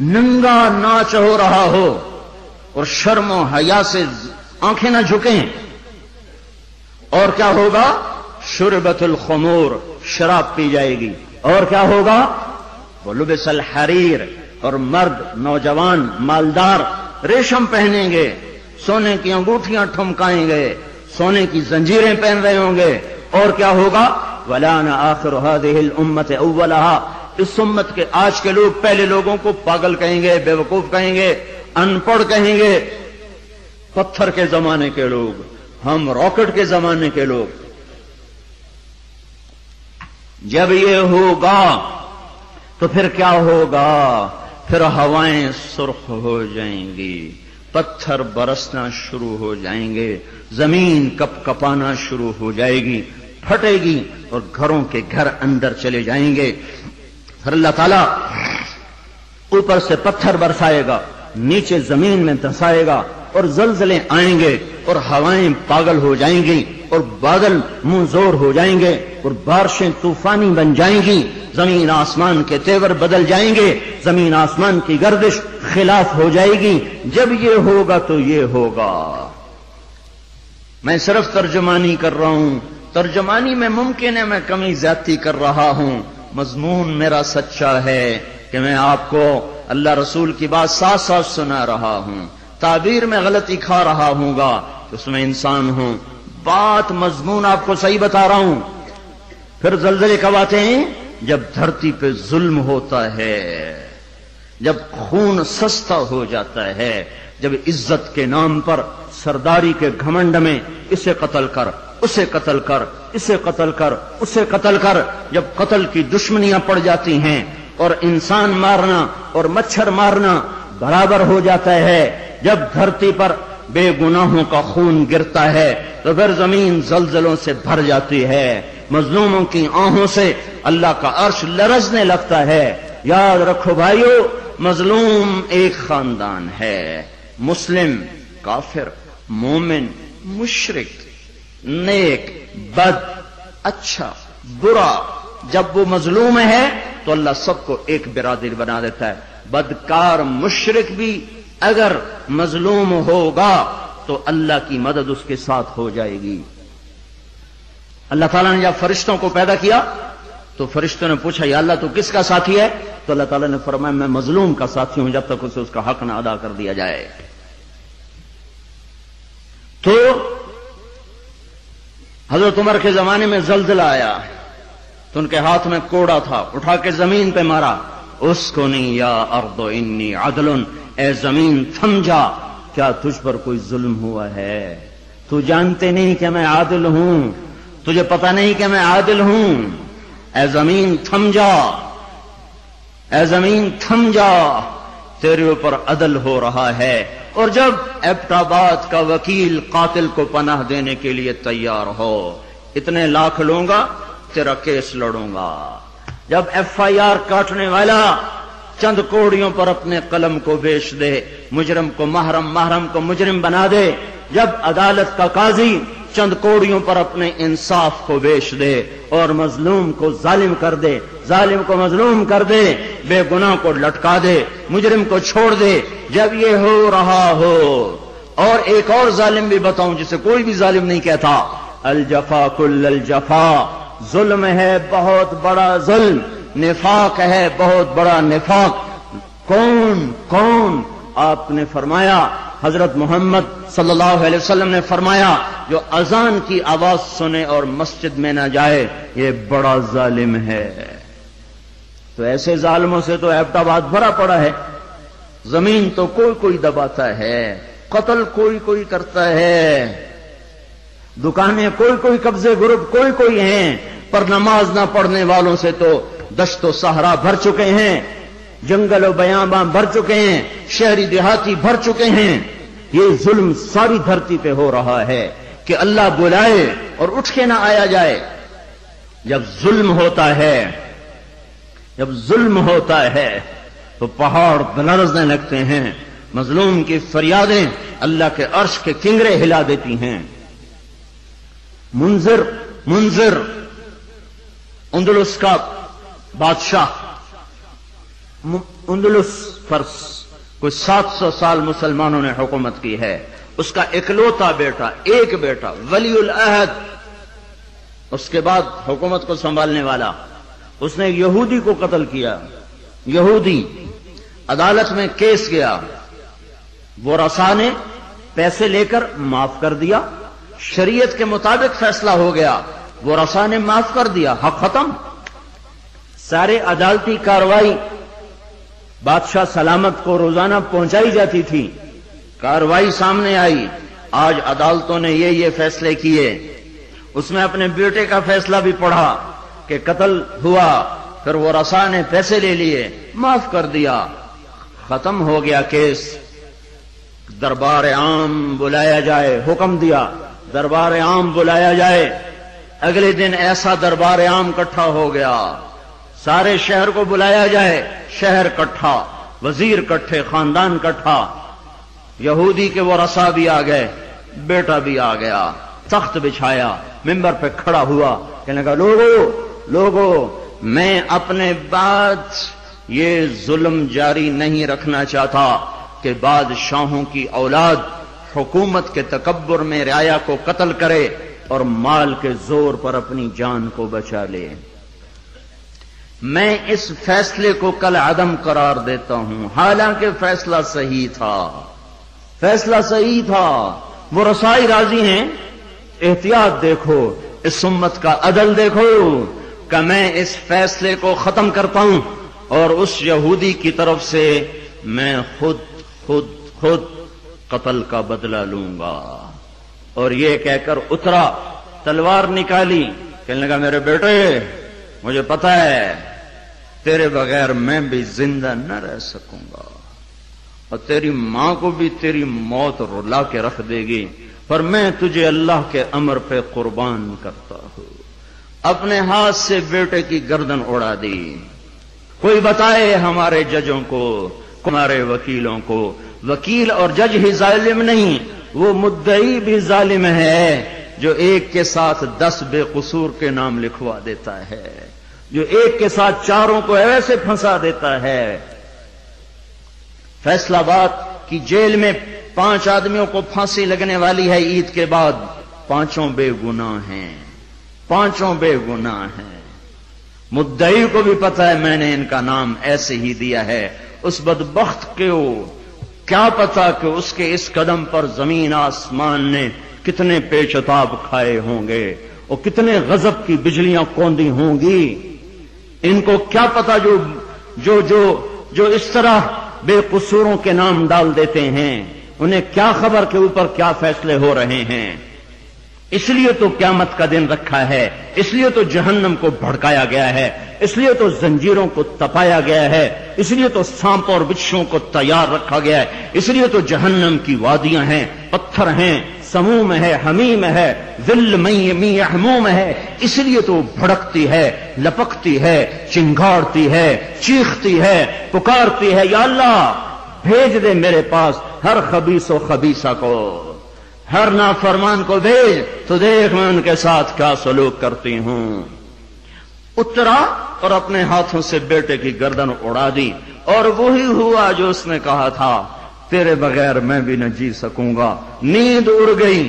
ننگا ناچ ہو رہا ہو اور شرم و حیا سے آنکھیں نہ جھکیں۔ اور کیا ہوگا؟ شربت الخمور، شراب پی جائے گی۔ اور کیا ہوگا؟ ولبس الحریر، اور مرد نوجوان مالدار ریشم پہنیں گے، سونے کی انگوٹھیاں ٹھمکائیں گے، سونے کی زنجیریں پہن رہے ہوں گے۔ اور کیا ہوگا؟ وَلَانَ آخِرُ هَذِهِ الْأُمَّةِ أَوَّلَهَا، اس امت کے آج کے لوگ پہلے لوگوں کو پاگل کہیں گے، بے وقوف کہیں گے، ان پڑھ کہیں گے۔ پتھر کے زمانے کے لوگ، ہم راکٹ کے زمانے کے لوگ۔ جب یہ ہوگا تو پھر کیا ہوگا؟ پھر ہوائیں سرخ ہو جائیں گی، پتھر برسنا شروع ہو جائیں گے، زمین کپ کپانا شروع ہو جائے گی، پھٹے گی اور گھروں کے گھر اندر چلے جائیں گے۔ پھر اللہ تعالیٰ اوپر سے پتھر برسائے گا، نیچے زمین میں دھسائے گا اور زلزلے آئیں گے اور ہوائیں پاگل ہو جائیں گی اور بادل منہ زور ہو جائیں گے اور بارشیں طوفانی بن جائیں گی، زمین آسمان کے تیور بدل جائیں گے، زمین آسمان کی گردش خلاف ہو جائے گی۔ جب یہ ہوگا تو یہ ہوگا۔ میں صرف ترجمانی کر رہا ہوں، ترجمانی میں ممکن ہے میں کمی زیادتی کر رہا ہوں، مضمون میرا سچا ہے کہ میں آپ کو اللہ رسول کی بات ساتھ ساتھ سنا رہا ہوں، تعبیر میں غلطی کھا رہا ہوں گا اس میں انسان ہوں، بات مضمون آپ کو صحیح بتا رہا ہوں۔ پھر زلزلے کب آتے ہیں؟ جب دھرتی پہ ظلم ہوتا ہے، جب خون سستا ہو جاتا ہے، جب عزت کے نام پر سرداری کے گھمنڈ میں اسے قتل کر، اسے قتل کر، اسے قتل کر، اسے قتل کر، جب قتل کی دشمنیاں پڑ جاتی ہیں اور انسان مارنا اور مچھر مارنا برابر ہو جاتا ہے، جب دھرتی پر بے گناہوں کا خون گرتا ہے تو پھر زمین زلزلوں سے بھر جاتی ہے، مظلوموں کی آہوں سے اللہ کا عرش لرزنے لگتا ہے۔ یاد رکھو بھائیو، مظلوم ایک خاندان ہے، مسلم، کافر، مومن، مشرک، نیک، بد، اچھا، برا، جب وہ مظلوم ہے تو اللہ سب کو ایک برادری بنا دیتا ہے۔ بدکار مشرک بھی اگر مظلوم ہوگا تو اللہ کی مدد اس کے ساتھ ہو جائے گی۔ اللہ تعالیٰ نے جب فرشتوں کو پیدا کیا تو فرشتوں نے پوچھا یا اللہ تو کس کا ساتھی ہے؟ تو اللہ تعالیٰ نے فرمایا میں مظلوم کا ساتھی ہوں جب تک اسے اس کا حق نہ ادا کر دیا جائے۔ تو حضرت عمر کے زمانے میں زلزلہ آیا تو ان کے ہاتھ میں کوڑا تھا، اٹھا کے زمین پہ مارا، اسکنی یا ارض انی عدل، اے زمین تھم جا، کیا تجھ پر کوئی ظلم ہوا ہے؟ تو جانتے نہیں کہ میں عادل ہوں، تجھے پتہ نہیں کہ میں عادل ہوں، اے زمین تھم جا، اے زمین تھم جا، تیرے اوپر عدل ہو رہا ہے۔ اور جب ایبٹ آباد کا وکیل قاتل کو پناہ دینے کے لیے تیار ہو، اتنے لاکھ لوں گا تیرا کیس لڑوں گا، جب ایف آئی آر کاٹنے والا چند کوڑیوں پر اپنے قلم کو بیچ دے، مجرم کو محرم، محرم کو مجرم بنا دے، جب عدالت کا قاضی چند کوڑیوں پر اپنے انصاف کو بیچ دے اور مظلوم کو ظالم کر دے، ظالم کو مظلوم کر دے، بے گناہ کو لٹکا دے، مجرم کو چھوڑ دے، جب یہ ہو رہا ہو، اور ایک اور ظالم بھی بتاؤں جسے کوئی بھی ظالم نہیں کہتا، الجفا کل الجفا، ظلم ہے بہت بڑا ظلم، نفاق ہے بہت بڑا نفاق۔ کون کون؟ آپ نے فرمایا، حضرت محمد صلی اللہ علیہ وسلم نے فرمایا جو اذان کی آواز سنے اور مسجد میں نہ جائے یہ بڑا ظالم ہے۔ تو ایسے ظالموں سے تو ایبٹ آباد بھرا پڑا ہے، زمین تو کوئی کوئی دباتا ہے، قتل کوئی کوئی کرتا ہے، دکانیں کوئی کوئی، قبضے گروپ کوئی کوئی ہیں، پر نماز نہ پڑھنے والوں سے تو دشت و صحرا بھر چکے ہیں، جنگل و بیاباں بھر چکے ہیں، شہری دیہاتی بھر چکے ہیں۔ یہ ظلم ساری دھرتی پہ ہو رہا ہے کہ اللہ بلائے اور اٹھ کے نہ آیا جائے. جب ظلم ہوتا ہے تو پہاڑ لرزنے لگتے ہیں. مظلوم کی فریادیں اللہ کے عرش کے کنگرے ہلا دیتی ہیں. منذر اندلس کا بادشاہ، اندلس پر کوئی 700 سال مسلمانوں نے حکومت کی ہے. اس کا اکلوتا بیٹا، ایک بیٹا ولی العہد، اس کے بعد حکومت کو سنبھالنے والا، اس نے یہودی کو قتل کیا. یہودی عدالت میں کیس گیا، وہ رسا نے پیسے لے کر معاف کر دیا. شریعت کے مطابق فیصلہ ہو گیا، وہ رسا نے معاف کر دیا، حق ختم. سارے عدالتی کاروائی بادشاہ سلامت کو روزانہ پہنچائی جاتی تھی. کاروائی سامنے آئی، آج عدالتوں نے یہ فیصلے کیے. اس نے اپنے بیٹے کا فیصلہ بھی پڑھا کہ قتل ہوا، پھر وہ رسا نے پیسے لے لیے، معاف کر دیا، ختم ہو گیا کیس. دربار عام بلایا جائے، حکم دیا دربار عام بلایا جائے. اگلے دن ایسا دربار عام اکٹھا ہو گیا، سارے شہر کو بلایا جائے، شہر اکٹھا، وزیر اکٹھے، خاندان اکٹھا. یہودی کے وہ رسا بھی آ گئے، بیٹا بھی آ گیا، تخت بچھایا، ممبر پہ کھڑا ہوا، کہنے لگا لوگو میں اپنے بعد یہ ظلم جاری نہیں رکھنا چاہتا کہ بادشاہوں کی اولاد حکومت کے تکبر میں رعایا کو قتل کرے اور مال کے زور پر اپنی جان کو بچا لے. میں اس فیصلے کو کل عدم قرار دیتا ہوں، حالانکہ فیصلہ صحیح تھا. وہ رسائی راضی ہیں. احتیاط دیکھو، اس امت کا عدل دیکھو کہ میں اس فیصلے کو ختم کرتا ہوں اور اس یہودی کی طرف سے میں خود قتل کا بدلہ لوں گا. اور یہ کہہ کر اترا، تلوار نکالی، کہنے لگا میرے بیٹے مجھے پتا ہے تیرے بغیر میں بھی زندہ نہ رہ سکوں گا اور تیری ماں کو بھی تیری موت رلا کے رکھ دے گی، پر میں تجھے اللہ کے امر پہ قربان کرتا ہوں. اپنے ہاتھ سے بیٹے کی گردن اڑا دی. کوئی بتائے ہمارے ججوں کو، ہمارے وکیلوں کو، وکیل اور جج ہی ظالم نہیں، وہ مدعی بھی ظالم ہے جو ایک کے ساتھ 10 بے قصور کے نام لکھوا دیتا ہے، جو ایک کے ساتھ 4 کو ایسے پھنسا دیتا ہے. فیصلہ آباد کی جیل میں 5 آدمیوں کو پھانسی لگنے والی ہے عید کے بعد. 5 بے گناہ ہیں. مدعی کو بھی پتا ہے میں نے ان کا نام ایسے ہی دیا ہے. اس بدبخت کو کیا پتا کہ اس کے اس قدم پر زمین آسمان نے کتنے پیچتاب کھائے ہوں گے اور کتنے غضب کی بجلیاں کوندی ہوں گی. ان کو کیا پتا جو اس طرح بے قصوروں کے نام ڈال دیتے ہیں، انہیں کیا خبر کے اوپر کیا فیصلے ہو رہے ہیں. اس لیے تو قیامت کا دن رکھا ہے، اس لیے تو جہنم کو بھڑکایا گیا ہے، اس لیے تو زنجیروں کو تپایا گیا ہے، اس لیے تو سانپ اور بچھوؤں کو تیار رکھا گیا ہے، اس لیے تو جہنم کی وادیاں ہیں، پتھر ہیں، سموم ہے، حمیم ہے، ذل می حموم ہے. اس لیے تو بھڑکتی ہے، لپکتی ہے، چنگاڑتی ہے، چیختی ہے، پکارتی ہے یا اللہ بھیج دے میرے پاس ہر خبیث و خبیثہ کو، ہر نافرمان کو بھیج تو دیکھ میں ان کے ساتھ کیا سلوک کرتی ہوں. اترا اور اپنے ہاتھوں سے بیٹے کی گردن اڑا دی اور وہی ہوا جو اس نے کہا تھا، تیرے بغیر میں بھی نہ جی سکوں گا. نیند اڑ گئی.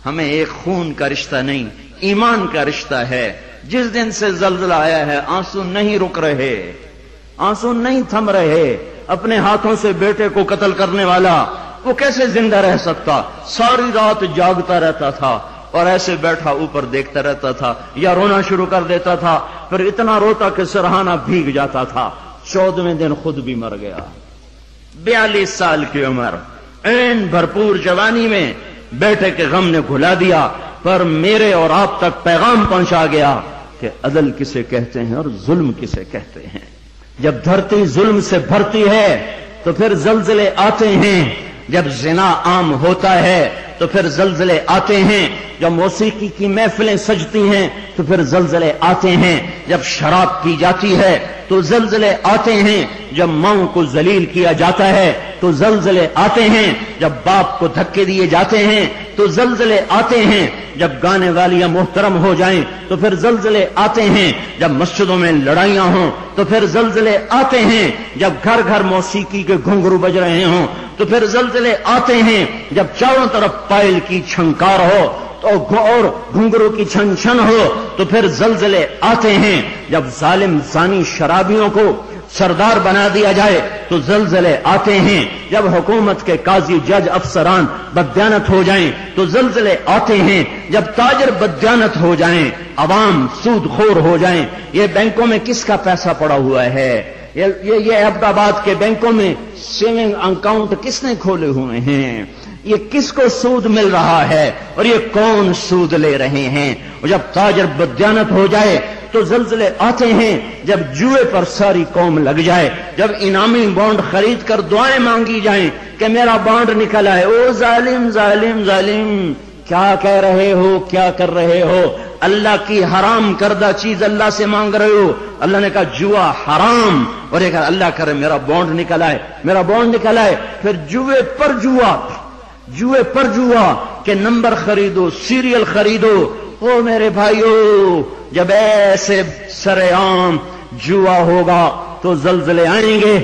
ہمیں ایک خون کا رشتہ نہیں، ایمان کا رشتہ ہے. جس دن سے زلزلہ آیا ہے آنسو نہیں رک رہے، آنسو نہیں تھم رہے. اپنے ہاتھوں سے بیٹے کو قتل کرنے والا وہ کیسے زندہ رہ سکتا؟ ساری رات جاگتا رہتا تھا اور ایسے بیٹھا اوپر دیکھتا رہتا تھا یا رونا شروع کر دیتا تھا، پھر اتنا روتا کہ سرہانہ بھیگ جاتا تھا. 14ویں دن خود بھی مر گیا. 42 سال کی عمر، این بھرپور جوانی میں بیٹے کے غم نے گھلا دیا. پر میرے اور آپ تک پیغام پہنچا گیا کہ عدل کسے کہتے ہیں اور ظلم کسے کہتے ہیں. جب دھرتی ظلم سے بھرتی ہے تو پھر زلزلے آتے ہیں، جب زنا عام ہوتا ہے تو پھر زلزلے آتے ہیں، جب موسیقی کی محفلیں سجتی ہیں تو پھر زلزلے آتے ہیں، جب شراب پی جاتی ہے تو زلزلے آتے ہیں، جب ماؤں کو ذلیل کیا جاتا ہے تو زلزلے آتے ہیں، جب باپ کو دھکے دیے جاتے ہیں تو زلزلے آتے ہیں، جب گانے والیاں محترم ہو جائیں تو پھر زلزلے آتے ہیں، جب مسجدوں میں لڑائیاں ہوں تو پھر زلزلے آتے ہیں، جب گھر گھر موسیقی کے گھنگرو بج رہے ہوں تو پھر زلزلے آتے ہیں، جب چاروں طرف پائل کی چھنکار ہو اور گھنگرو کی چھن چھن ہو تو پھر زلزلے آتے ہیں، جب ظالم زانی شرابیوں کو سردار بنا دیا جائے تو زلزلے آتے ہیں، جب حکومت کے قاضی جج افسران بددیانت ہو جائیں تو زلزلے آتے ہیں، جب تاجر بددیانت ہو جائیں، عوام سود خور ہو جائیں۔ یہ بینکوں میں کس کا پیسہ پڑا ہوا ہے؟ یہ عبد آباد کے بینکوں میں سیونگ اکاؤنٹ کس نے کھولے ہوئے ہیں؟ یہ کس کو سود مل رہا ہے اور یہ کون سود لے رہے ہیں؟ اور جب تاجر بددیانت ہو جائے تو زلزلے آتے ہیں، جب جوئے پر ساری قوم لگ جائے، جب انعامی بانڈ خرید کر دعائیں مانگی جائیں کہ میرا بانڈ نکل آئے، او ظالم ظالم ظالم کیا کہہ رہے ہو، کیا کر رہے ہو؟ اللہ کی حرام کردہ چیز اللہ سے مانگ رہے ہو۔ اللہ نے کہا جوا حرام، اور یہ کہا اللہ کرے میرا بانڈ نکل آئے، میرا بانڈ نکل آئے، پھر جوئے پر جوا، جوئے پر جوا کہ نمبر خریدو، سیریل خریدو۔ او میرے بھائیو، جب ایسے سر عام جوا ہوگا تو زلزلے آئیں گے،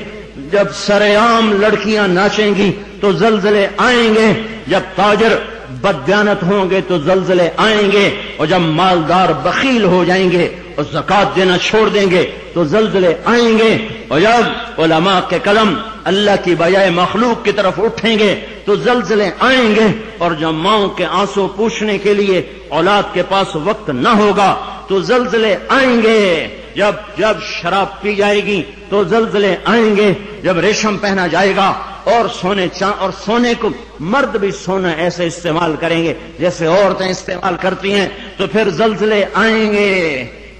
جب سر عام لڑکیاں ناچیں گی تو زلزلے آئیں گے، جب تاجر بددیانت ہوں گے تو زلزلے آئیں گے، اور جب مالدار بخیل ہو جائیں گے اور زکات دینا چھوڑ دیں گے تو زلزلے آئیں گے، اور جب علماء کے قلم اللہ کی بجائے مخلوق کی طرف اٹھیں گے تو زلزلے آئیں گے، اور جب ماؤں کے آنسو پوچھنے کے لیے اولاد کے پاس وقت نہ ہوگا تو زلزلے آئیں گے، جب شراب پی جائے گی تو زلزلے آئیں گے، جب ریشم پہنا جائے گا اور سونے کو مرد بھی سونا ایسے استعمال کریں گے جیسے عورتیں استعمال کرتی ہیں تو پھر زلزلے آئیں گے۔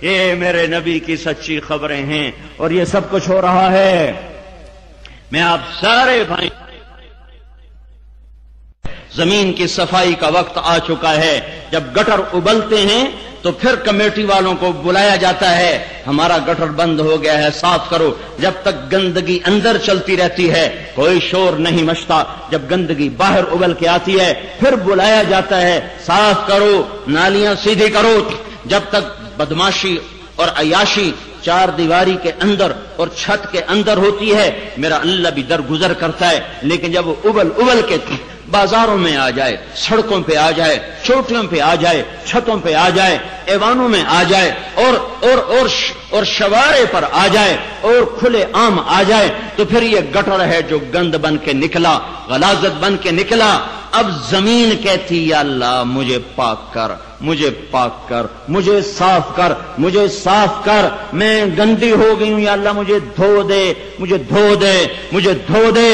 یہ میرے نبی کی سچی خبریں ہیں اور یہ سب کچھ ہو رہا ہے۔ میں آپ سارے بھائی، زمین کی صفائی کا وقت آ چکا ہے، جب گٹر ابلتے ہیں تو پھر کمیٹی والوں کو بلایا جاتا ہے، ہمارا گٹر بند ہو گیا ہے، صاف کرو۔ جب تک گندگی اندر چلتی رہتی ہے کوئی شور نہیں مچتا، جب گندگی باہر ابل کے آتی ہے پھر بلایا جاتا ہے، صاف کرو، نالیاں سیدھی کرو۔ جب تک بدماشی اور عیاشی چار دیواری کے اندر اور چھت کے اندر ہوتی ہے میرا اللہ بھی درگزر کرتا ہے، لیکن جب وہ ابل کے بازاروں میں آ جائے، سڑکوں پہ آ جائے، چوٹیوں پہ آ جائے، چھتوں پہ آ جائے، ایوانوں میں آ جائے اور شوارے پر آ جائے اور کھلے عام آ جائے تو پھر یہ گٹر ہے جو گند بن کے نکلا، غلاظت بن کے نکلا۔ اب زمین کہتی یا اللہ مجھے پاک کر، مجھے پاک کر، مجھے صاف کر، مجھے صاف کر، میں گندی ہو گئی ہوں، یا اللہ مجھے دھو دے، مجھے دھو دے، مجھے دھو دے۔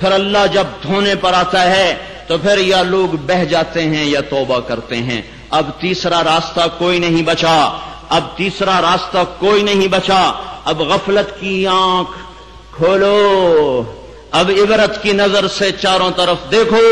پھر اللہ جب دھونے پر آتا ہے تو پھر یا لوگ بہہ جاتے ہیں یا توبہ کرتے ہیں۔ اب تیسرا راستہ کوئی نہیں بچا، اب تیسرا راستہ کوئی نہیں بچا۔ اب غفلت کی آنکھ کھولو، اب عبرت کی نظر سے چاروں طرف دیکھو،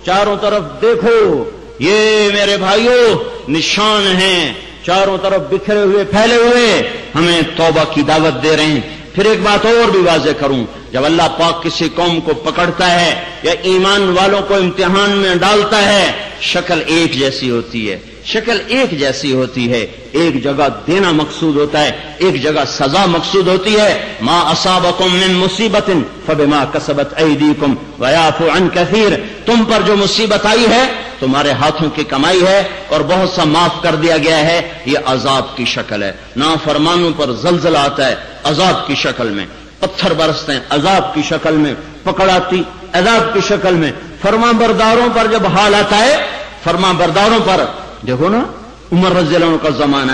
چاروں طرف دیکھو، یہ میرے بھائیوں نشان ہیں، چاروں طرف بکھرے ہوئے پھیلے ہوئے ہمیں توبہ کی دعوت دے رہے ہیں۔ پھر ایک بات اور بھی واضح کروں، جب اللہ پاک کسی قوم کو پکڑتا ہے یا ایمان والوں کو امتحان میں ڈالتا ہے شکل ایک جیسی ہوتی ہے، شکل ایک جیسی ہوتی ہے، ایک جگہ دینا مقصود ہوتا ہے، ایک جگہ سزا مقصود ہوتی ہے۔ ما اصابکم من مصیبت فبما کسبت ایدیکم ویعفو عن کثیر، تم پر جو مصیبت آئی ہے تمہارے ہاتھوں کی کمائی ہے اور بہت سا معاف کر دیا گیا ہے، یہ عذاب کی شکل ہے۔ نافرمانوں پر زلزلہ آتا ہے عذاب کی شکل میں، پتھر برستے ہیں عذاب کی شکل میں، پکڑاتی عذاب کی شکل میں۔ فرما برداروں پر جب حال آتا ہے، فرما برداروں پر دیکھو نا، عمر رضی اللہ عنہ کا زمانہ